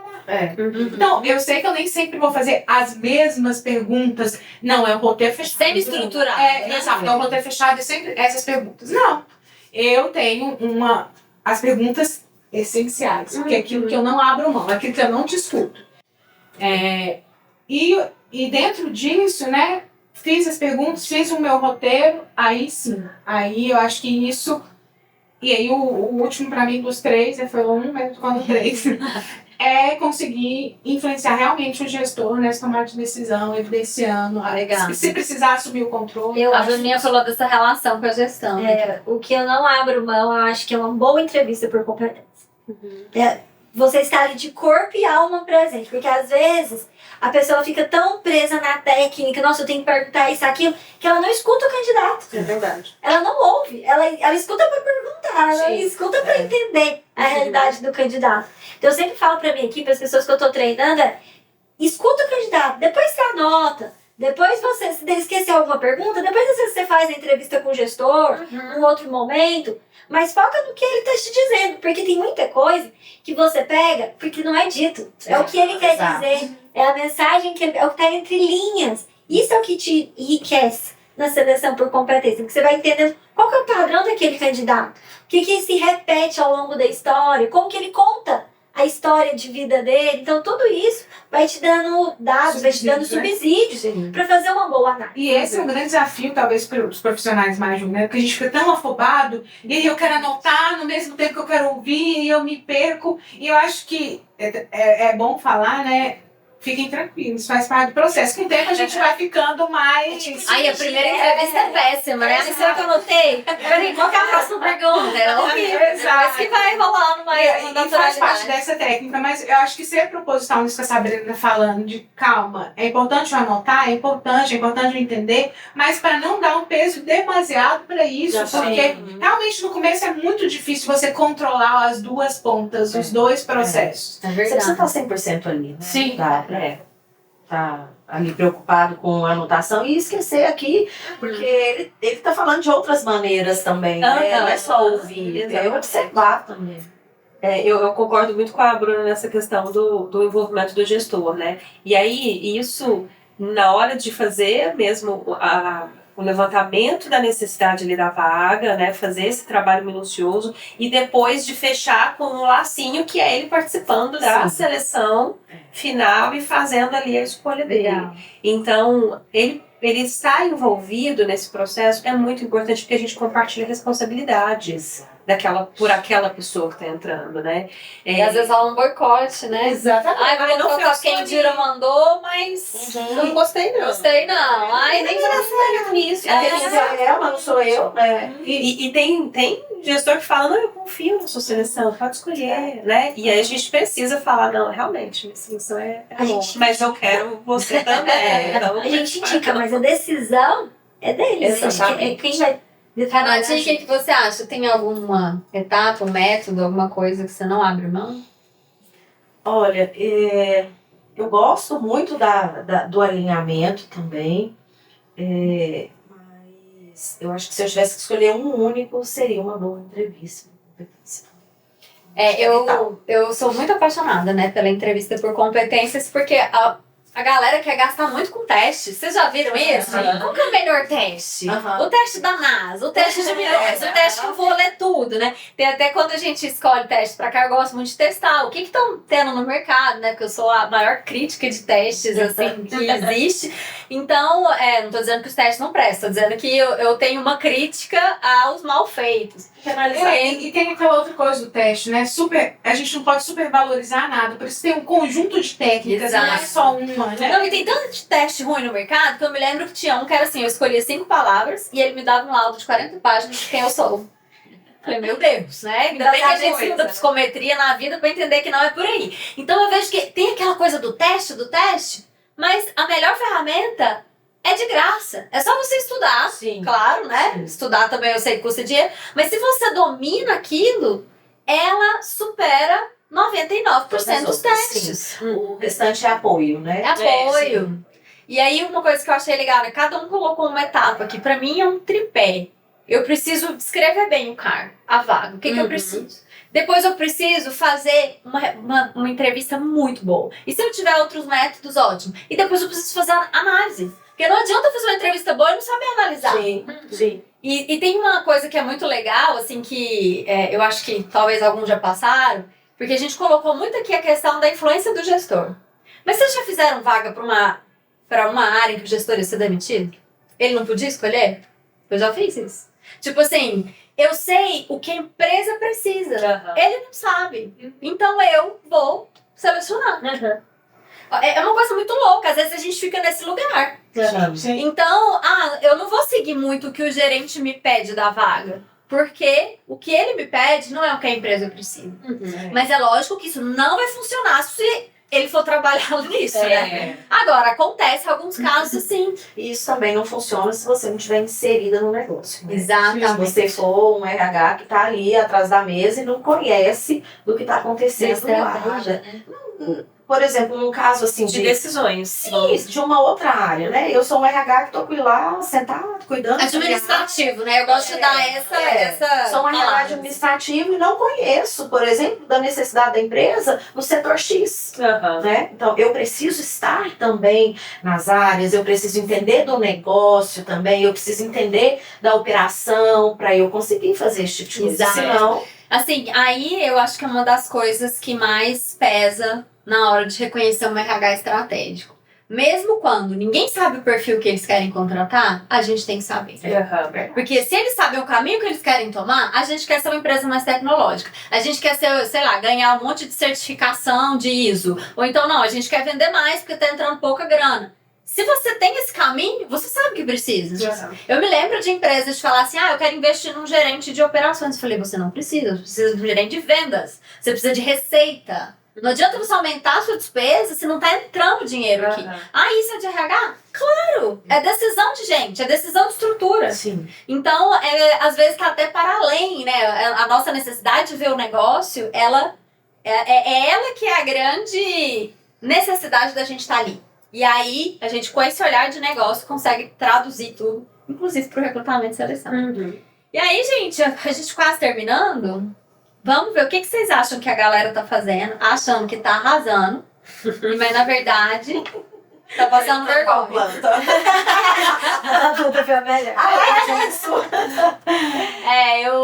Então, eu sei que eu nem sempre vou fazer as mesmas perguntas. Não, é um roteiro fechado. Sempre estruturado. Exato, é um roteiro fechado e sempre essas perguntas. Não. Eu tenho as perguntas essenciais, que é aquilo que eu não abro mão, aquilo que eu não discuto. E dentro disso, né, fiz as perguntas, fiz o meu roteiro, aí sim. Aí eu acho que isso... E aí o último para mim dos 3, foi o 1, mas eu tô falando 3, é conseguir influenciar realmente o gestor nessa tomada de decisão, evidenciando. Legal. Se precisar assumir o controle. A Bruninha falou dessa relação com a gestão. O que eu não abro mão, eu acho que é uma boa entrevista por competência. Você está ali de corpo e alma presente, porque às vezes a pessoa fica tão presa na técnica, nossa, eu tenho que perguntar isso, aquilo, que ela não escuta o candidato. É verdade. Ela não ouve, ela escuta para perguntar, ela escuta para entender a realidade do candidato. Então eu sempre falo para minha equipe, as pessoas que eu estou treinando, escuta o candidato, depois você anota, depois você, se esquecer alguma pergunta, depois você faz a entrevista com o gestor, num outro momento, mas foca no que ele está te dizendo, porque tem muita coisa que você pega porque não é dito. É o que ele quer dizer, é a mensagem, é o que está entre linhas. Isso é o que te enriquece na seleção por competência, porque você vai entendendo qual que é o padrão daquele candidato, o que se repete ao longo da história, como que ele conta a história de vida dele. Então, tudo isso vai te dando dados, vai te dando subsídios para fazer uma boa análise. E esse é um grande desafio, talvez, para os profissionais mais jovens, né? Porque a gente fica tão afobado, e aí eu quero anotar no mesmo tempo que eu quero ouvir, e eu me perco. E eu acho que é bom falar, né? Fiquem tranquilos, faz parte do processo. Com o tempo a gente vai ficando mais... A primeira entrevista é péssima, né? Será que eu anotei? Peraí, qual que é a próxima pergunta? É horrível. Depois que vai rolando mais e faz parte dessa técnica, mas eu acho que ser proposital nisso que a Sabrina está falando, de calma, é importante eu anotar, é importante eu entender, mas para não dar um peso demasiado para isso, porque realmente no começo é muito difícil você controlar as duas pontas, os dois processos. É Você verdade. precisa estar 100% ali, né? Sim. Tá ali preocupado com a anotação e esquecer aqui, porque ele tá falando de outras maneiras também, né? Não é só ouvir, é observar também. Eu concordo muito com a Bruna nessa questão do envolvimento do gestor, né? E aí, isso, na hora de fazer mesmo o levantamento da necessidade ali da vaga, né? Fazer esse trabalho minucioso e depois de fechar com um lacinho que é ele participando da seleção final e fazendo ali a escolha dele. Legal. Então, ele estar envolvido nesse processo é muito importante porque a gente compartilha responsabilidades por aquela pessoa que está entrando, né? E às vezes rola um boicote, né? Exatamente. Vou colocar quem Dira mandou, mas não gostei não. Gostei não. Nem parece nisso. Mas não sou eu, né? E tem gestor que fala, não, eu confio na sua seleção, pode escolher, né? E aí a gente precisa falar, não, realmente, minha seleção é bom, mas eu quero você também. Então, a gente indica, mas a decisão é deles. Exatamente. Quem vai... Renatinha, o que você acha? Tem alguma etapa, um método, alguma coisa que você não abre mão? Olha, eu gosto muito do alinhamento também, mas Eu acho que se eu tivesse que escolher um único, seria uma boa entrevista. Eu sou muito apaixonada, né, pela entrevista por competências, porque a galera quer gastar muito com teste. Vocês já viram isso? Qual que é o melhor teste? O teste da NASA, o teste de milhões, o teste que eu vou ler tudo, né? Tem até quando a gente escolhe teste pra cá, eu gosto muito de testar. O que estão tendo no mercado, né? Porque eu sou a maior crítica de testes, assim, que existe. Então, não tô dizendo que os testes não prestam, tô dizendo que eu tenho uma crítica aos mal feitos. E tem aquela outra coisa do teste, né? A gente não pode supervalorizar nada, por isso tem um conjunto de técnicas, não é só uma, né? Não, e tem tanto de teste ruim no mercado que eu me lembro que tinha um que era assim, eu escolhia 5 palavras e ele me dava um laudo de 40 páginas de quem eu sou. Falei, meu Deus, né? Ainda bem que a gente estuda psicometria na vida pra entender que não é por aí. Então eu vejo que tem aquela coisa do teste, mas a melhor ferramenta é de graça. É só você estudar, claro, né? Sim. Estudar também eu sei que custa dinheiro, mas se você domina aquilo, ela supera 99% dos testes. O restante é apoio, né? É apoio. E aí uma coisa que eu achei legal, né? Cada um colocou uma etapa que pra mim é um tripé. Eu preciso descrever bem o cargo, a vaga. O que eu preciso? Depois eu preciso fazer uma entrevista muito boa. E se eu tiver outros métodos, ótimo. E depois eu preciso fazer a análise. Porque não adianta fazer uma entrevista boa e não saber analisar. Sim. E tem uma coisa que é muito legal, assim, que eu acho que talvez alguns já passaram, porque a gente colocou muito aqui a questão da influência do gestor. Mas vocês já fizeram vaga para uma área em que o gestor ia ser demitido? Ele não podia escolher? Eu já fiz isso. Tipo assim, eu sei o que a empresa precisa. Ele não sabe. Então eu vou selecionar. É uma coisa muito louca. Às vezes a gente fica nesse lugar. Sim. Então, eu não vou seguir muito o que o gerente me pede da vaga. Porque o que ele me pede não é o que a empresa precisa. Mas é lógico que isso não vai funcionar se ele for trabalhar nisso, né? Agora, acontece alguns casos assim. E isso também não funciona se você não estiver inserida no negócio. Né? Exatamente. Se você for um RH que está ali atrás da mesa e não conhece do que está acontecendo lá. Por exemplo, num caso assim de decisões. Sim, de uma outra área, né? Eu sou um RH que estou lá, sentado, cuidando. Administrativo, né? Eu gosto de dar essa Sou um RH administrativo e não conheço, por exemplo, da necessidade da empresa no setor X. Né? Então, eu preciso estar também nas áreas, eu preciso entender do negócio também, eu preciso entender da operação para eu conseguir fazer esse tipo de coisa. Senão... Assim, aí eu acho que é uma das coisas que mais pesa na hora de reconhecer um RH estratégico. Mesmo quando ninguém sabe o perfil que eles querem contratar, a gente tem que saber. Porque se eles sabem o caminho que eles querem tomar, a gente quer ser uma empresa mais tecnológica. A gente quer ser, sei lá, ganhar um monte de certificação de ISO. Ou então, não, a gente quer vender mais porque tá entrando pouca grana. Se você tem esse caminho, você sabe o que precisa. Eu me lembro de empresas de falar assim, eu quero investir num gerente de operações. Eu falei, você não precisa, você precisa de um gerente de vendas. Você precisa de receita. Não adianta você aumentar a sua despesa se não tá entrando dinheiro aqui. Isso é de RH? Claro! É decisão de gente, é decisão de estrutura. Sim. Então, às vezes tá até para além, né? A nossa necessidade de ver o negócio, ela que é a grande necessidade da gente estar ali. E aí, a gente, com esse olhar de negócio, consegue traduzir tudo, inclusive pro recrutamento e seleção. E aí, gente, a gente quase terminando. Vamos ver o que vocês acham que a galera tá fazendo, achando que tá arrasando, mas na verdade tá passando vergonha.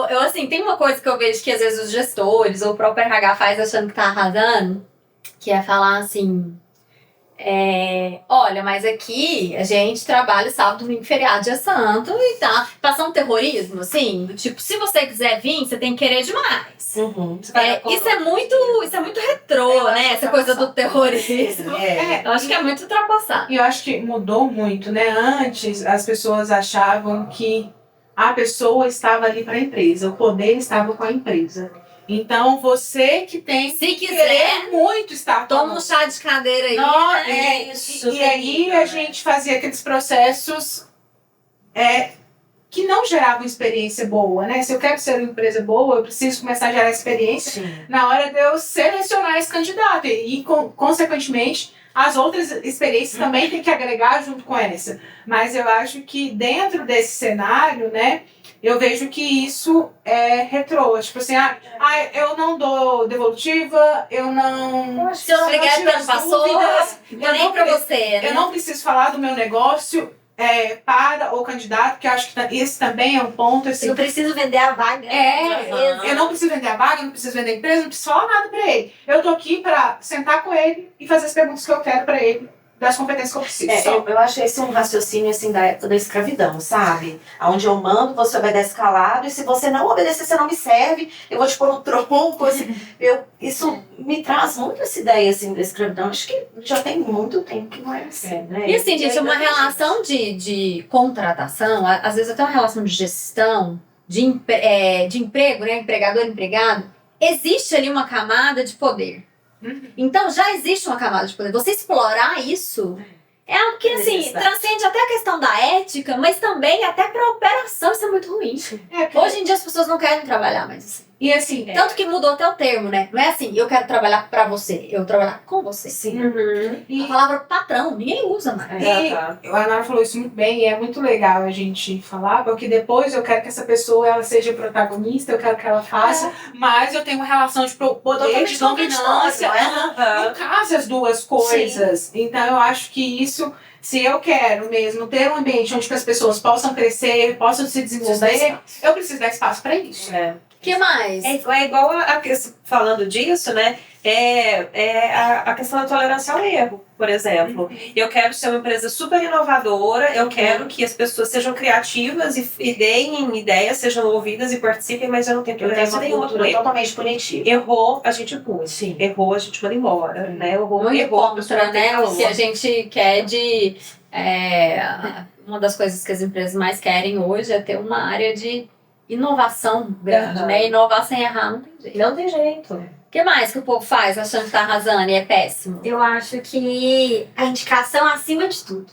Eu assim, tem uma coisa que eu vejo que às vezes os gestores ou o próprio RH faz achando que tá arrasando, que é falar assim, olha, mas aqui a gente trabalha sábado, domingo, feriado, dia santo e tá passando terrorismo, assim, do tipo, se você quiser vir, você tem que querer demais. Isso é muito retrô, né? Essa coisa do terrorismo. Eu acho que é muito ultrapassado. E eu acho que mudou muito, né? Antes as pessoas achavam que a pessoa estava ali para a empresa, o poder estava com a empresa. Então, você que tem se quiser muito estar toma um chá de cadeira aí. E aí a gente fazia aqueles processos que não geravam experiência boa, né? Se eu quero ser uma empresa boa, eu preciso começar a gerar experiência na hora de eu selecionar esse candidato. E consequentemente, as outras experiências também tem que agregar junto com essa. Mas eu acho que dentro desse cenário, né, eu vejo que isso é retrô. Tipo assim, eu não dou devolutiva, eu não... Se eu não ligar, tiro não as passou, dúvidas, eu nem pra você, né? eu não preciso falar do meu negócio para o candidato, que eu acho que esse também é um ponto. Assim, Eu não preciso vender a vaga. eu não preciso vender a vaga, não preciso vender a empresa, não preciso falar nada pra ele. Eu tô aqui pra sentar com ele e fazer as perguntas que eu quero pra ele, das competências que eu preciso. Só. Eu achei esse um raciocínio assim da época da escravidão, sabe? Onde eu mando, você obedece calado, e se você não obedecer, você não me serve, eu vou te pôr no tronco. Assim, isso me traz muito essa ideia assim, da escravidão. Acho que já tem muito tempo que não é assim, né? E assim, gente, ainda uma tem relação de contratação, às vezes até uma relação de gestão, de emprego, né? Empregador-empregado, existe ali uma camada de poder. Então já existe uma camada de poder. Você explorar isso é algo que, assim, Necessidade. transcende até a questão da ética, mas também até pra operação isso é muito ruim. Hoje em dia as pessoas não querem trabalhar mais assim. E assim, Tanto que mudou até o termo, né? Não é assim, eu quero trabalhar pra você, eu vou trabalhar com você. Sim. A palavra patrão, ninguém usa mais. E a Nara falou isso muito bem, e é muito legal a gente falar, porque depois eu quero que essa pessoa ela seja protagonista, eu quero que ela faça, mas eu tenho uma relação de poder, de dominância, não casa as duas coisas. Então eu acho que isso, se eu quero mesmo ter um ambiente onde as pessoas possam crescer, possam se desenvolver, eu preciso dar espaço para isso. O que mais? É igual falando disso, né? A questão da tolerância ao erro, por exemplo. Eu quero ser uma empresa super inovadora, eu quero que as pessoas sejam criativas e deem ideias, sejam ouvidas e participem, mas eu não tenho Eu tenho tolerância uma nenhuma cultura com erro. totalmente punitiva. Errou, a gente pune. Sim. Errou, a gente manda embora, né? Errou, Muito a pessoa contra, não tem né? valor. O que a gente quer de... uma das coisas que as empresas mais querem hoje é ter uma área de inovação grande, né? Inovar sem errar não tem jeito. Não tem jeito. O que mais que o povo faz achando que tá arrasando e é péssimo? Eu acho que a indicação acima de tudo.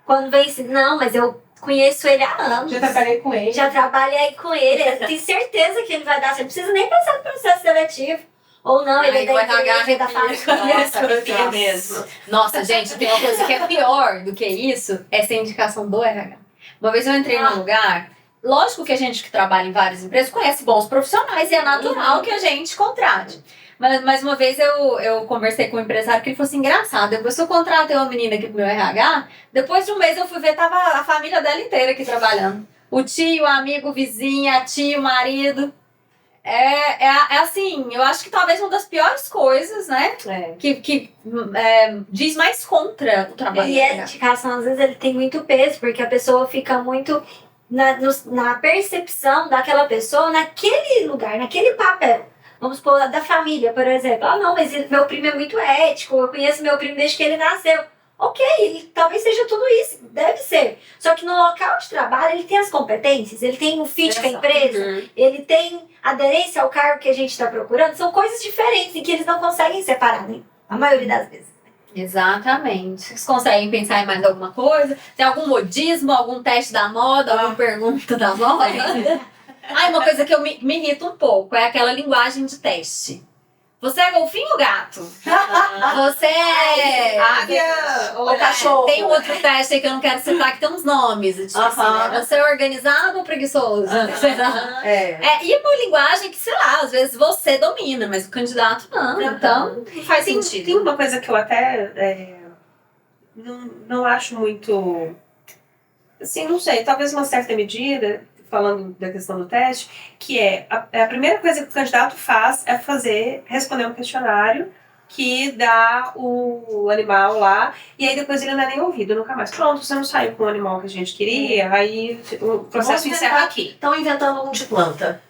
Quando vem assim, não, mas eu conheço ele há anos. Já trabalhei com ele. Já trabalhei com ele, eu tenho certeza que ele vai dar. Você não precisa nem passar no processo seletivo. Ou não, ele é da igreja, da família. Nossa, arrepia mesmo. Nossa, gente, tem uma coisa que é pior do que isso, essa indicação do RH. Uma vez eu entrei num lugar, lógico que a gente que trabalha em várias empresas conhece bons profissionais e é natural que a gente contrate. Mas uma vez eu conversei com um empresário que ele falou assim, engraçado, depois que eu contratei uma menina aqui pro meu RH, depois de um mês eu fui ver, tava a família dela inteira aqui trabalhando. O tio, o amigo, o vizinho, a tia, o marido. É assim, eu acho que talvez uma das piores coisas, né? Que diz mais contra o trabalho. E a indicação, às vezes, ele tem muito peso, porque a pessoa fica muito na percepção daquela pessoa naquele lugar, naquele papel. Vamos supor, da família, por exemplo. Ah, não, mas meu primo é muito ético, eu conheço meu primo desde que ele nasceu. Ok, ele talvez seja tudo isso, deve ser. Só que no local de trabalho ele tem as competências, ele tem o fit com a empresa, ele tem aderência ao cargo que a gente está procurando. São coisas diferentes em que eles não conseguem separar, né? A maioria das vezes. Exatamente. Vocês conseguem pensar em mais alguma coisa? Tem algum modismo, algum teste da moda, alguma pergunta da moda? Uma coisa que eu me irrita um pouco é aquela linguagem de teste. Você é golfinho ou gato? Você é águia ou cachorro? Tem um outro teste aí que eu não quero citar, que tem uns nomes. Tipo assim, né? Você é organizado ou preguiçoso? E uma linguagem que, sei lá, às vezes você domina, mas o candidato não. Então, não faz sentido. Tem uma coisa que eu até não acho muito... Assim, não sei, talvez uma certa medida... falando da questão do teste, que a primeira coisa que o candidato faz é responder um questionário que dá o animal lá, e aí depois ele não é nem ouvido, nunca mais. Pronto, você não saiu com o animal que a gente queria, aí o processo encerra aqui. Estão inventando um de planta.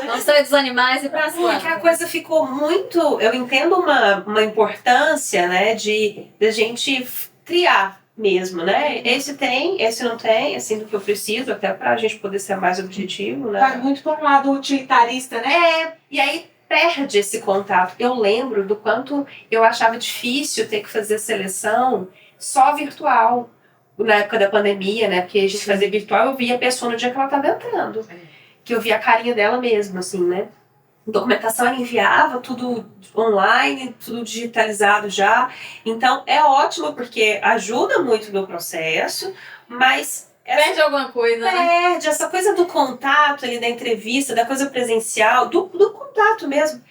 Não sei dos animais e pra cima. Porque a coisa ficou muito... Eu entendo uma importância, né, de gente criar mesmo, né? Esse tem, esse não tem, assim, do que eu preciso, até pra gente poder ser mais objetivo, né? Vai muito para um lado utilitarista, né? E aí perde esse contato. Eu lembro do quanto eu achava difícil ter que fazer seleção só virtual. Na época da pandemia, né? Porque a gente fazia virtual, eu via a pessoa no dia que ela estava entrando. Que eu via a carinha dela mesmo, assim, né? documentação ela enviava, tudo online, tudo digitalizado já. Então é ótimo porque ajuda muito no processo, mas Perde alguma coisa, né? perde essa coisa do contato ali, da entrevista, da coisa presencial, do contato mesmo.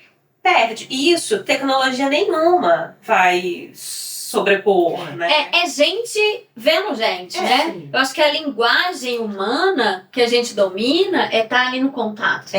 Perde. E isso, tecnologia nenhuma vai sobrepor, né? É gente vendo gente, né? Eu acho que a linguagem humana que a gente domina é estar ali no contato.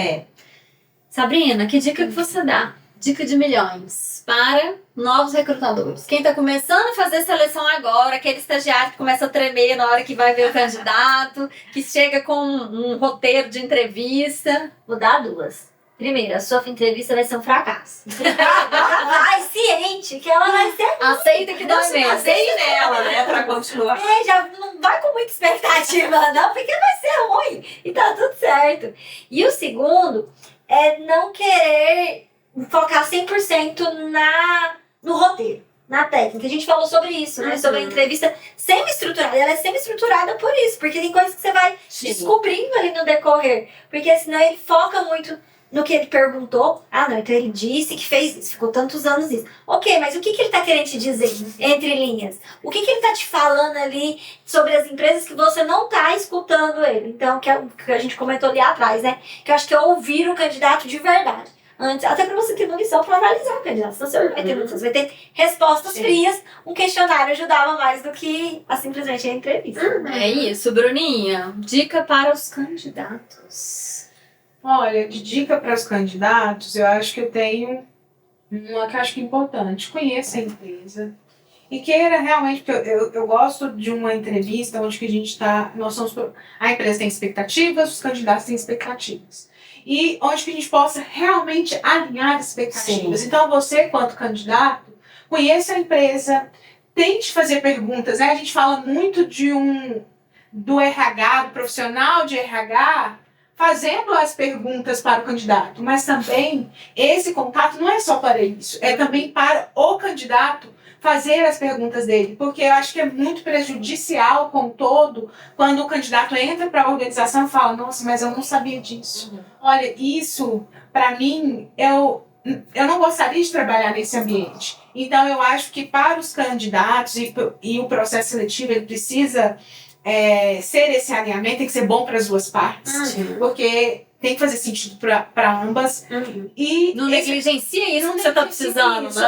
Sabrina, que dica que você dá? Dica de milhões para novos recrutadores. Quem está começando a fazer seleção agora, aquele estagiário que começa a tremer na hora que vai ver o candidato, que chega com um roteiro de entrevista. Vou dar 2. Primeiro, a sua entrevista vai ser um fracasso. Vai ciente que ela vai ser. Aceita que dói mesmo. Aceita nela, né? Pra continuar. Já não vai com muita expectativa, não, porque vai ser ruim e tá tudo certo. E o segundo é não querer focar 100% no roteiro, na técnica. A gente falou sobre isso, né? Sobre a entrevista semi-estruturada. Ela é semi-estruturada por isso, porque tem coisas que você vai descobrindo ali no decorrer. Porque senão ele foca muito no que ele perguntou. Ah, não, então ele disse que fez isso, ficou tantos anos isso. Ok, mas o que ele tá querendo te dizer, entre linhas? O que ele tá te falando ali sobre as empresas que você não tá escutando ele? Então, que é o que a gente comentou ali atrás, né? Que eu acho que é ouvir o candidato de verdade. Antes, até para você ter uma lição para analisar o candidato. Senão você vai ter noção, você vai ter respostas frias. Um questionário ajudava mais do que simplesmente a entrevista. É isso, Bruninha. Dica para os candidatos. Olha, de dica para os candidatos, eu acho que eu tenho uma que eu acho que é importante. Conheça a empresa e queira realmente, porque eu gosto de uma entrevista onde que a gente está, a empresa tem expectativas, os candidatos têm expectativas. E onde que a gente possa realmente alinhar expectativas. Sim. Então você, quanto candidato, conheça a empresa, tente fazer perguntas, né? A gente fala muito do RH, do profissional de RH, fazendo as perguntas para o candidato, mas também esse contato não é só para isso, é também para o candidato fazer as perguntas dele, porque eu acho que é muito prejudicial com todo quando o candidato entra para a organização e fala, nossa, mas eu não sabia disso. Olha, isso, para mim, eu não gostaria de trabalhar nesse ambiente. Então, eu acho que para os candidatos e o processo seletivo, ele precisa ser esse alinhamento, tem que ser bom para as duas partes, porque tem que fazer sentido para ambas. E não negligencia isso que você está precisando. Isso,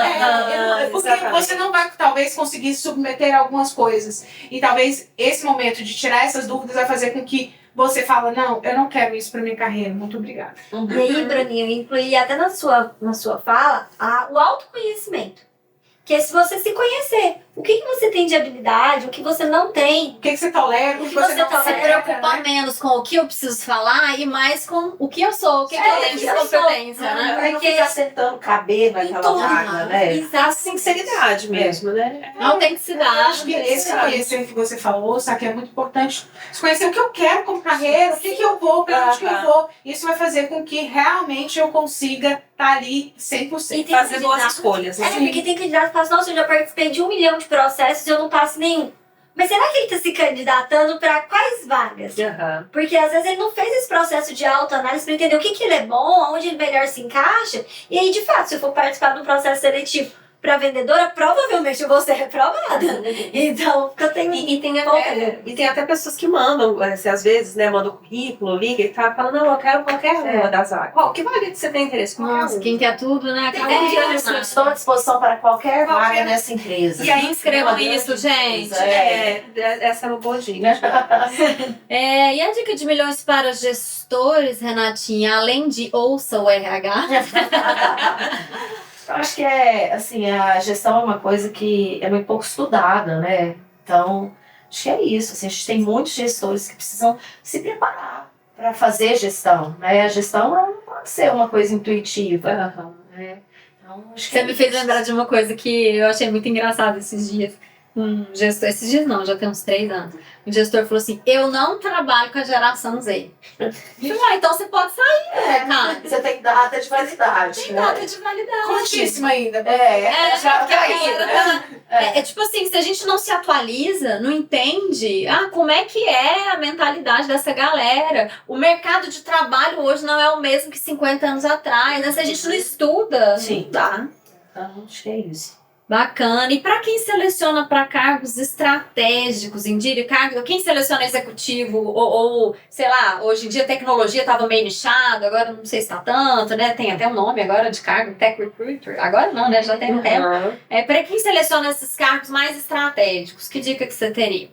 porque exatamente. você não vai, talvez, conseguir submeter algumas coisas. E talvez esse momento de tirar essas dúvidas vai fazer com que você fala, não, eu não quero isso para minha carreira, muito obrigada. E aí, Bruninho, incluir até na sua fala o autoconhecimento. Que é se você se conhecer. O que você tem de habilidade, o que você não tem. O que você tolera, o que você não Se tolera. preocupar menos com o que eu preciso falar e mais com o que eu sou, o que, que eu tenho de competência, né? Aí não fica acertando cabelo naquela vaga, né? Exato. A sinceridade mesmo, né? Eu Autenticidade. acho que esse conhecer que você falou, sabe, que é muito importante. Se conhecer o que eu quero como carreira, o que eu vou, para onde que eu vou. Isso vai fazer com que realmente eu consiga estar ali 100%. Fazer boas escolhas, né? Porque tem candidato que fala assim, nossa, eu já participei de 1 milhão de processos e eu não passo nenhum. Mas será que ele está se candidatando para quais vagas? Porque às vezes ele não fez esse processo de autoanálise para entender o que ele é bom, onde ele melhor se encaixa. E aí, de fato, se eu for participar de um processo seletivo para vendedora, provavelmente eu vou ser reprovada. Então, eu tenho... E tem até pessoas que mandam, assim, às vezes, né, mandam currículo, liga e tá falando, não, eu quero qualquer uma das vagas. Que vaga que você tem interesse? Nossa, quem quer tudo, né? Estou à disposição para qualquer vaga nessa empresa. E aí escrevam isso, gente. Essa é uma boa dica. E a dica de milhões para gestores, Renatinha, além de ouça o RH? Eu acho que assim, a gestão é uma coisa que é muito pouco estudada, né? Então, acho que é isso. Assim, a gente tem muitos gestores que precisam se preparar para fazer gestão, né? A gestão não pode ser uma coisa intuitiva, né? Então, acho que Você me fez lembrar de uma coisa que eu achei muito engraçada esses dias. um gestor, esses dias não, já tem uns 3 anos. O gestor falou assim: eu não trabalho com a geração Z. Eu falei, então você pode sair, cara. Você tem data de validade. Tem né? data de validade. Curtíssima ainda. Já tá aí, né? É tipo assim, se a gente não se atualiza, não entende como é que é a mentalidade dessa galera. O mercado de trabalho hoje não é o mesmo que 50 anos atrás, né? Se a gente não estuda, Sim. não dá. Então, acho que é isso. Bacana. E para quem seleciona para cargos estratégicos, Indira, quem seleciona executivo ou, sei lá, hoje em dia a tecnologia estava meio nichado, agora não sei se está tanto, né? Tem até um nome agora de cargo, Tech Recruiter. Agora não, né? Já tem um tempo. Para quem seleciona esses cargos mais estratégicos, que dica que você teria?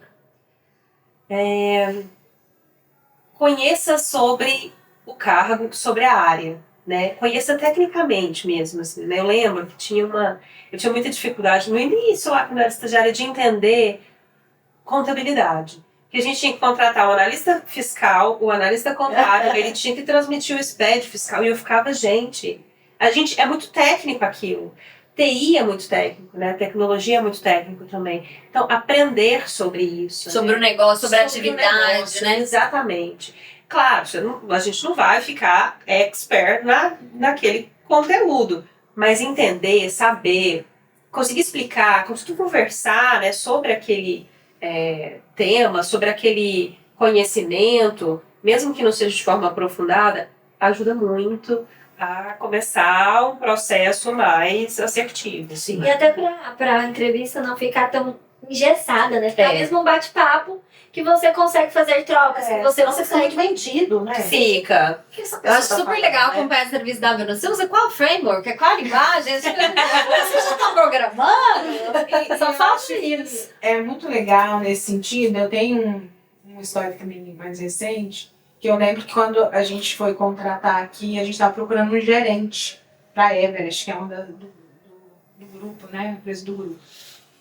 Conheça sobre o cargo, sobre a área, né? Conheça tecnicamente mesmo, assim, né? Eu lembro que eu tinha muita dificuldade no início, lá quando eu era estagiária, de entender contabilidade. Que a gente tinha que contratar o analista fiscal, o analista contábil, ele tinha que transmitir o SPED fiscal, e eu ficava, gente, é muito técnico aquilo. TI é muito técnico, né? Tecnologia é muito técnico também. Então, aprender sobre isso. Sobre né? o negócio, sobre a Sobre o atividade, negócio, né? Exatamente. Claro, a gente não vai ficar expert naquele conteúdo, mas entender, saber, conseguir explicar, conseguir conversar, né, sobre aquele tema, sobre aquele conhecimento, mesmo que não seja de forma aprofundada, ajuda muito a começar um processo mais assertivo. Sim. E até pra entrevista não ficar tão engessada, né? Ficar mesmo um bate-papo que você consegue fazer trocas, que você Senão você fica muito vendido, né? Fica. Eu acho super legal acompanhar a entrevista da Bruna. Você usa qual framework? Qual linguagem? Você já está programando? Só falta isso. É muito legal nesse sentido. Eu tenho uma história também mais recente, que eu lembro que quando a gente foi contratar aqui, a gente estava procurando um gerente para Everest, que é uma do grupo, né? Empresa do grupo.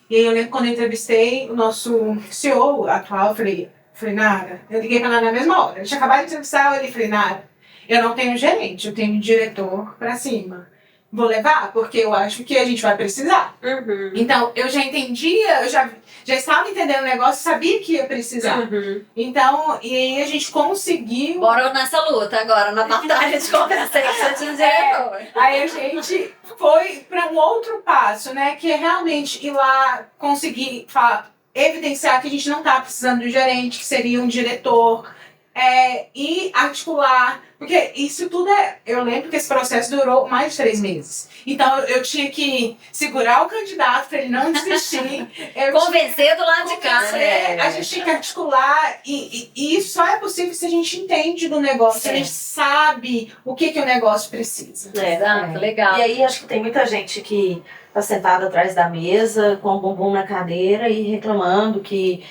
E aí eu lembro quando eu entrevistei o nosso CEO atual, eu falei, Nara, eu liguei para ela na mesma hora. A gente acabou de entrevistar, eu falei, Nara, eu não tenho gerente, eu tenho um diretor para cima. Vou levar, porque eu acho que a gente vai precisar. Uhum. Então, eu já entendia, eu já estava entendendo o negócio, sabia que ia precisar. Uhum. Então, e aí a gente conseguiu... Bora nessa luta agora, na batalha de conversa que você tinha diretor. Aí a gente foi para um outro passo, né? Que é realmente ir lá conseguir evidenciar que a gente não está precisando de um gerente, que seria um diretor, e articular. Porque isso tudo eu lembro que esse processo durou mais de 3 meses. Então eu tinha que segurar o candidato para ele não desistir. Convencer do lado de cá. A gente tinha que articular. E isso só é possível se a gente entende do negócio, se a gente sabe o que o negócio precisa. Exato, legal. E aí acho que tem muita gente que tá sentada atrás da mesa, com o bumbum na cadeira e reclamando que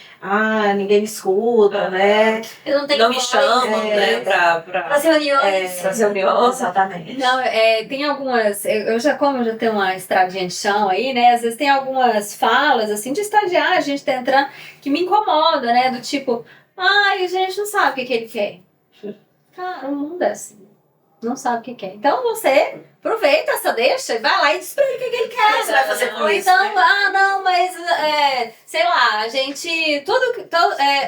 ninguém me escuta, né? Eu não tenho Não me voz, chamam, né, Pras reuniões. pras reuniões. Exatamente. Não, tem algumas. Como eu já tenho uma estradinha de chão aí, né? Às vezes tem algumas falas, assim, de estagiário, a gente tá entrando, que me incomoda, né? Do tipo, a gente não sabe o que ele quer. Cara, o mundo é assim. Não sabe o que quer. Então você aproveita essa deixa e vai lá e diz pra ele o que ele quer. O que você vai fazer com Ou isso, então, né? não, mas sei lá, a gente.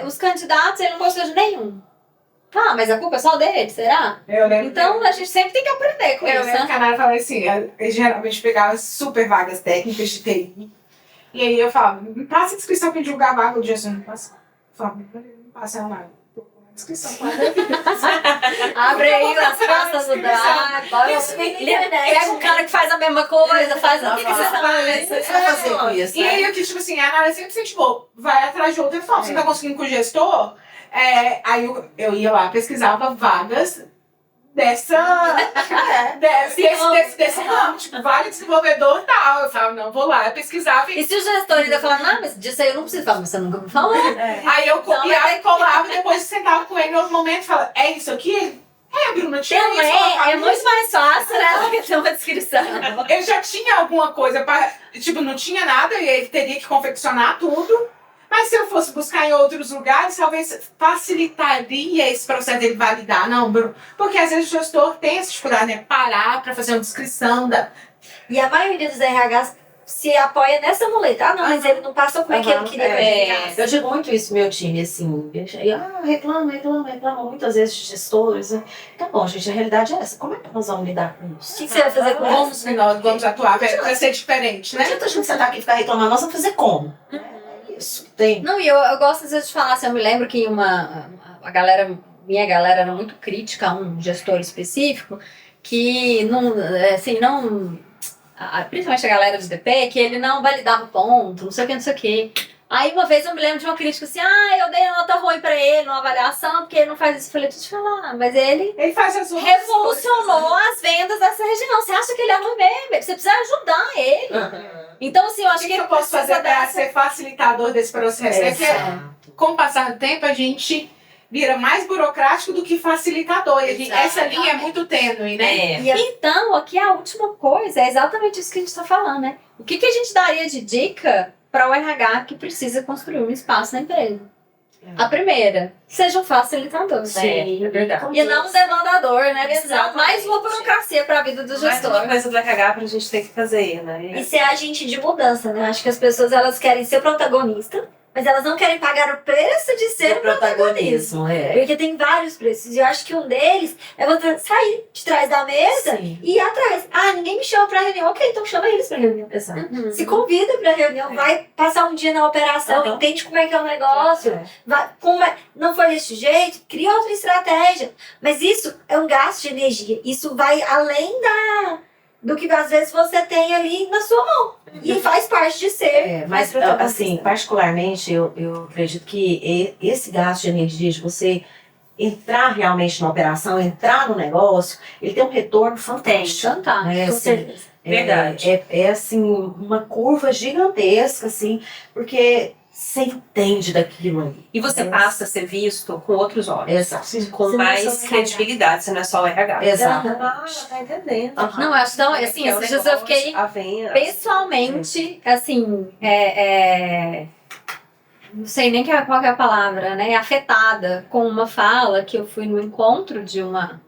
Os candidatos, ele não gostou de nenhum. Mas a culpa é só dele, será? Eu lembro Então a gente sempre tem que aprender com eu isso, lembro que né? a Nara falava assim, eu geralmente pegava super vagas técnicas de TI. E aí eu falava, me passa a descrição pra gente julgar a vaga. O dia assim, não passa. Eu falava, não passa a descrição. Abre aí as pastas do Drive. Pega um cara que faz a mesma coisa, faz o que você faz. Você vai fazer com isso, E né? aí eu que, tipo assim, a Nara sempre incentivou, vai atrás de outra forma. Você não tá conseguindo com o gestor? Aí eu ia lá, pesquisava vagas desse ramo, tipo, vaga de desenvolvedor e tal. Eu falava, não, vou lá, eu pesquisava. E se o gestor ainda falar, não, mas disso aí eu não preciso falar, mas você nunca me falou. Aí eu copiava e colava, e depois sentava com ele em outro momento e falava, é isso aqui? Bruna, tinha isso. É muito mais fácil, né, do que ter uma descrição. Eu já tinha alguma coisa tipo, não tinha nada e ele teria que confeccionar tudo. Mas se eu fosse buscar em outros lugares, talvez facilitaria esse processo dele validar. Não, Bruno, porque às vezes o gestor tem essa dificuldade, né? Parar para fazer uma descrição da... E a maioria dos RHs se apoia nessa muleta. Ah, não, mas ele não passou como é que ele queria pra minha casa. Eu digo muito isso no meu time, assim. Reclama muitas vezes de gestores. Né? Tá bom, gente, a realidade é essa. Como é que nós vamos lidar com O isso? que você vai fazer com Vamos, nós vamos atuar para ser diferente, Não né? adianta a gente sentar aqui e ficar reclamando, nós vamos fazer como? É isso que tem. Não, e eu gosto às vezes de falar assim, eu me lembro que minha galera era muito crítica a um gestor específico, que principalmente a galera do DP, que ele não validava ponto, não sei o que. Aí uma vez eu me lembro de uma crítica assim, eu dei nota ruim pra ele numa avaliação, porque ele não faz isso. Eu falei, deixa eu te falar, mas ele Faz as outras revolucionou as vendas dessa região. Você acha que ele é ruim mesmo? Você precisa ajudar ele. Então, assim, eu O acho que que eu posso fazer para ser facilitador desse processo? É que, com o passar do tempo, a gente vira mais burocrático do que facilitador. E essa linha é muito tênue, né? Então, aqui a última coisa é exatamente isso que a gente está falando, né? O que a gente daria de dica para o RH que precisa construir um espaço na empresa? A primeira, seja um facilitador. Sim, é verdade. E não um demandador, né? Porque senão Exatamente. mais uma burocracia para a vida do Mais uma gestor. coisa do RH pra gente ter que fazer, né? E ser agente de mudança, né? Acho que as pessoas elas querem ser protagonista, mas elas não querem pagar o preço de ser o protagonismo. Porque tem vários preços. E eu acho que um deles é você sair de trás da mesa Sim. e ir atrás. Ah, ninguém me chama pra reunião. Ok, então chama eles pra reunião. Exato. Se convida pra reunião, vai passar um dia na operação, Uhum. entende como é que é o negócio. Não foi desse jeito, cria outra estratégia. Mas isso é um gasto de energia. Isso vai além do que às vezes você tem ali na sua mão. E faz parte de ser. Mas, assim, particularmente, eu acredito que esse gasto de energia, de você entrar realmente na operação, entrar no negócio, ele tem um retorno fantástico. Fantástico. Né? Com Assim, certeza. Verdade. Assim, uma curva gigantesca, assim, porque você entende daquilo ali. E você passa a ser visto com outros olhos. Exato. Com Você não é mais só o RH. credibilidade, você não é só o RH. Exato. Tá entendendo. Não, eu acho tão, assim, Que é o esses dias eu negócio, fiquei a venda. pessoalmente, assim, não sei nem qual que é a palavra, né? Afetada com uma fala que eu fui no encontro de uma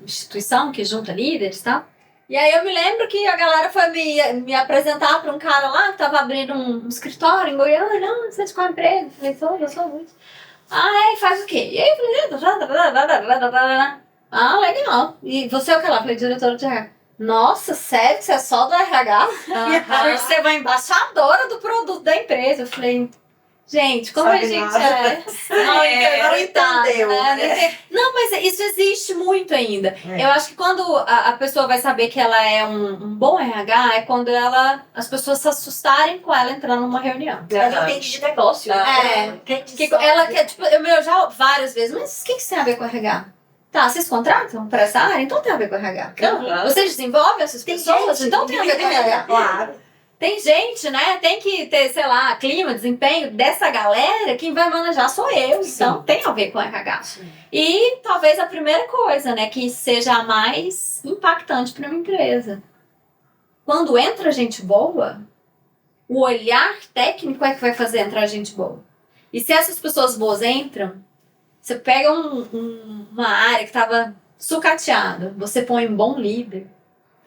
instituição que junta líderes e tal. E aí eu me lembro que a galera foi me apresentar para um cara lá que tava abrindo um escritório em Goiânia. Não, você é de qual empresa? Eu falei, eu sou muito. Faz o quê? E aí eu falei, legal. E você é o que lá? Eu falei, diretora de RH. Nossa, sério? Você é só do RH? Porque você é uma embaixadora do produto da empresa. Eu falei, gente, como Sabe a gente nada. não entendeu, né? Não, mas isso existe muito ainda. Eu acho que quando a pessoa vai saber que ela é um bom RH, é quando as pessoas se assustarem com ela entrando numa reunião. Ela entende de negócio. Entende Que só ela de- quer, tipo, eu já várias vezes, mas o que isso tem a ver com RH? Tá, vocês contratam para essa área? Então tem a ver com RH. Vocês desenvolvem essas Tem pessoas? gente. Então tem a ver com RH. Claro. Tem gente, né? Tem que ter, sei lá, clima, desempenho dessa galera. Quem vai manejar sou eu. Então tem a ver com RH. E talvez a primeira coisa, né? Que seja a mais impactante para uma empresa. Quando entra gente boa, o olhar técnico é que vai fazer entrar gente boa. E se essas pessoas boas entram, você pega uma área que estava sucateada, você põe um bom líder.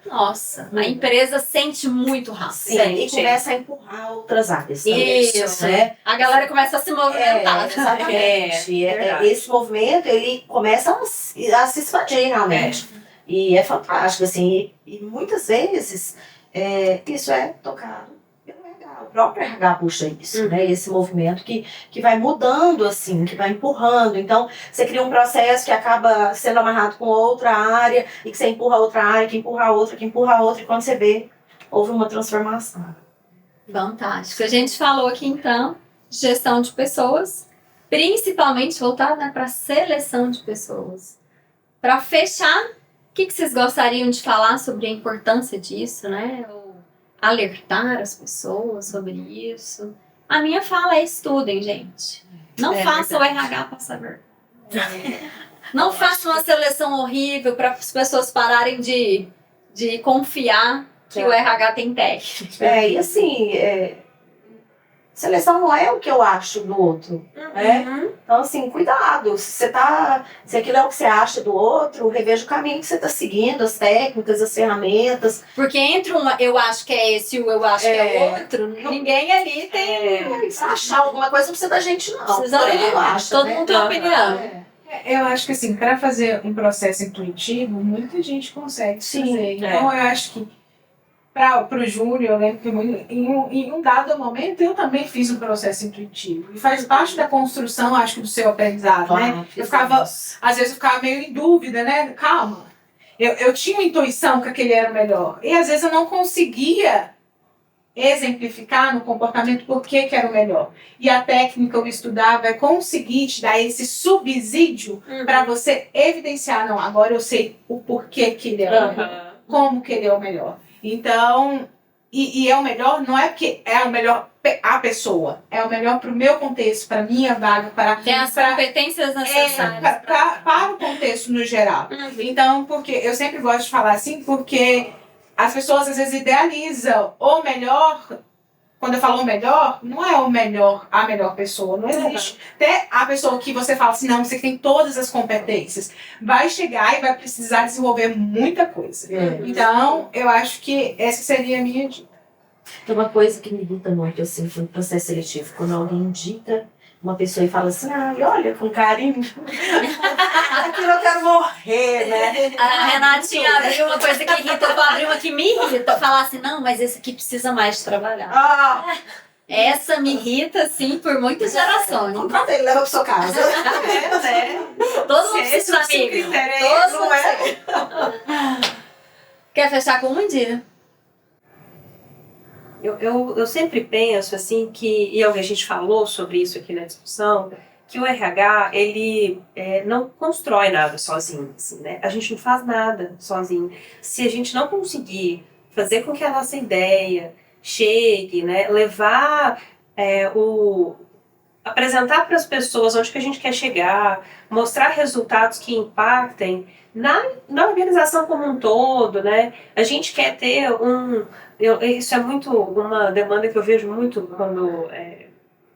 Nossa, a empresa sente muito rápido. Sim, e começa a empurrar outras áreas também. Isso. Né? A galera começa a se movimentar. Exatamente. verdade. Esse movimento, ele começa a se expandir realmente. E é fantástico, assim. E muitas vezes, isso é tocado pelo RH. O próprio RH puxa isso, né? Esse movimento que vai mudando, assim, que vai empurrando. Então, você cria um processo que acaba sendo amarrado com outra área, e que você empurra outra área, que empurra outra, que empurra outra, e quando você vê, houve uma transformação. Fantástico. A gente falou aqui, então, de gestão de pessoas, principalmente voltada para seleção de pessoas. Para fechar, o que vocês gostariam de falar sobre a importância disso, né? Ou alertar as pessoas sobre isso? A minha fala é estudem, gente. Não façam o RH passar vergonha. Não façam uma seleção horrível para as pessoas pararem de confiar que o RH tem técnica. E assim, seleção não é o que eu acho do outro. Né? Então, assim, cuidado. Se aquilo é o que você acha do outro, reveja o caminho que você está seguindo, as técnicas, as ferramentas. Porque entre eu acho que é esse e o eu acho que é o outro, ninguém ali tem. Se achar alguma coisa não precisa da gente, não. Precisa Todo mundo acha, todo né? mundo tem uma opinião. Eu acho que assim, para fazer um processo intuitivo, muita gente consegue fazer. Então eu acho que para o Júnior, eu lembro que em um dado momento eu também fiz um processo intuitivo. E faz parte da construção, acho que, do seu aprendizado, né? Às vezes eu ficava meio em dúvida, né? Calma. Eu tinha uma intuição que aquele era o melhor. E às vezes eu não conseguia exemplificar no comportamento por que era o melhor. E a técnica eu estudava é conseguir te dar esse subsídio para você evidenciar, não, agora eu sei o porquê que ele é o melhor, como que ele é o melhor. Então, e é o melhor, não é porque é o melhor a pessoa, é o melhor para o meu contexto, para a minha vaga, para Tem as competências necessárias. Para o contexto no geral. Então, porque eu sempre gosto de falar assim, porque as pessoas às vezes idealizam o melhor. Quando eu falo o melhor, não é o melhor, a melhor pessoa. Não existe. Até a pessoa que você fala assim, não, você tem todas as competências. Vai chegar e vai precisar desenvolver muita coisa. Então, eu acho que essa seria a minha dica. Tem uma coisa que me irrita muito, assim, no processo seletivo. Quando alguém indica uma pessoa e fala assim, olha, com carinho. Aquilo eu quero morrer, né? A Renatinha abriu uma coisa que irrita, eu vou abrir uma que me irrita. Falar assim, não, mas esse aqui precisa mais de trabalhar. Essa me irrita, assim, por muitas gerações. Contrata ele, leva pra sua casa. Todo mundo precisa de amigo. Todo mundo precisa. Quer fechar com uma, Indira? Eu sempre penso assim que, e a gente falou sobre isso aqui na discussão, que o RH, ele não constrói nada sozinho, assim, né? A gente não faz nada sozinho. Se a gente não conseguir fazer com que a nossa ideia chegue, né? Levar apresentar para as pessoas onde que a gente quer chegar, mostrar resultados que impactem na organização como um todo, né? A gente quer ter isso é muito uma demanda que eu vejo muito quando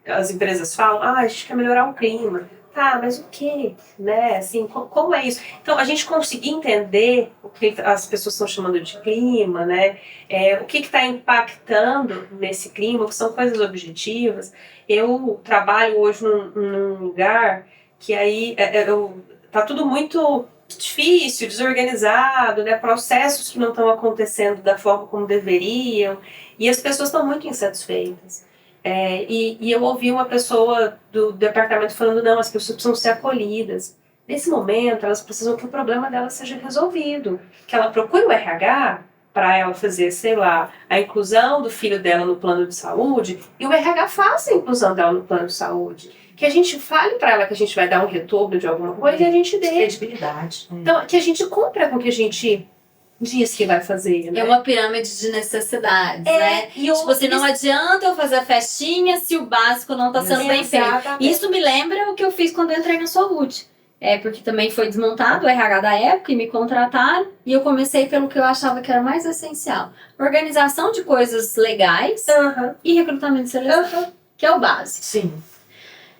as empresas falam, a gente quer melhorar o clima. Tá, mas o quê? Né? Assim, como é isso? Então, a gente conseguir entender o que as pessoas estão chamando de clima, né? O que está impactando nesse clima, que são coisas objetivas. Eu trabalho hoje num lugar que aí tá tudo muito difícil, desorganizado, né? Processos que não estão acontecendo da forma como deveriam, e as pessoas estão muito insatisfeitas. E eu ouvi uma pessoa do departamento falando, não, as pessoas precisam ser acolhidas. Nesse momento, elas precisam que o problema dela seja resolvido, que ela procure o RH para ela fazer, sei lá, a inclusão do filho dela no plano de saúde, e o RH faça a inclusão dela no plano de saúde. Que a gente fale para ela que a gente vai dar um retorno de alguma coisa e a gente dê. Credibilidade. Então, que a gente cumpra com o que a gente diz que vai fazer, né? É uma pirâmide de necessidades, né? Tipo assim, não adianta eu fazer a festinha se o básico não está sendo bem feito. Isso me lembra o que eu fiz quando eu entrei na saúde. Porque também foi desmontado o RH da época e me contrataram. E eu comecei pelo que eu achava que era mais essencial. Organização de coisas legais e recrutamento de seleção, que é o básico. Sim.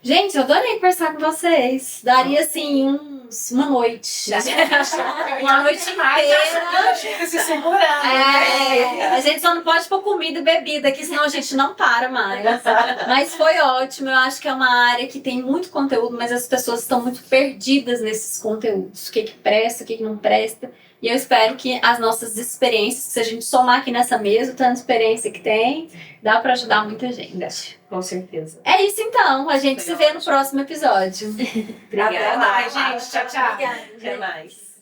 Gente, eu adorei conversar com vocês. Daria, assim, uma noite. Uma noite inteira. Fica se segurando. A gente só não pode pôr comida e bebida aqui, senão a gente não para mais. Mas foi ótimo. Eu acho que é uma área que tem muito conteúdo, mas as pessoas estão muito perdidas nesses conteúdos. O que presta, o que não presta. E eu espero que as nossas experiências, se a gente somar aqui nessa mesa, tanta experiência que tem, dá para ajudar muita gente. Com certeza. É isso então. A gente se vê no próximo episódio. Obrigada. Até mais, gente. Tchau, tchau. Obrigada. Até mais.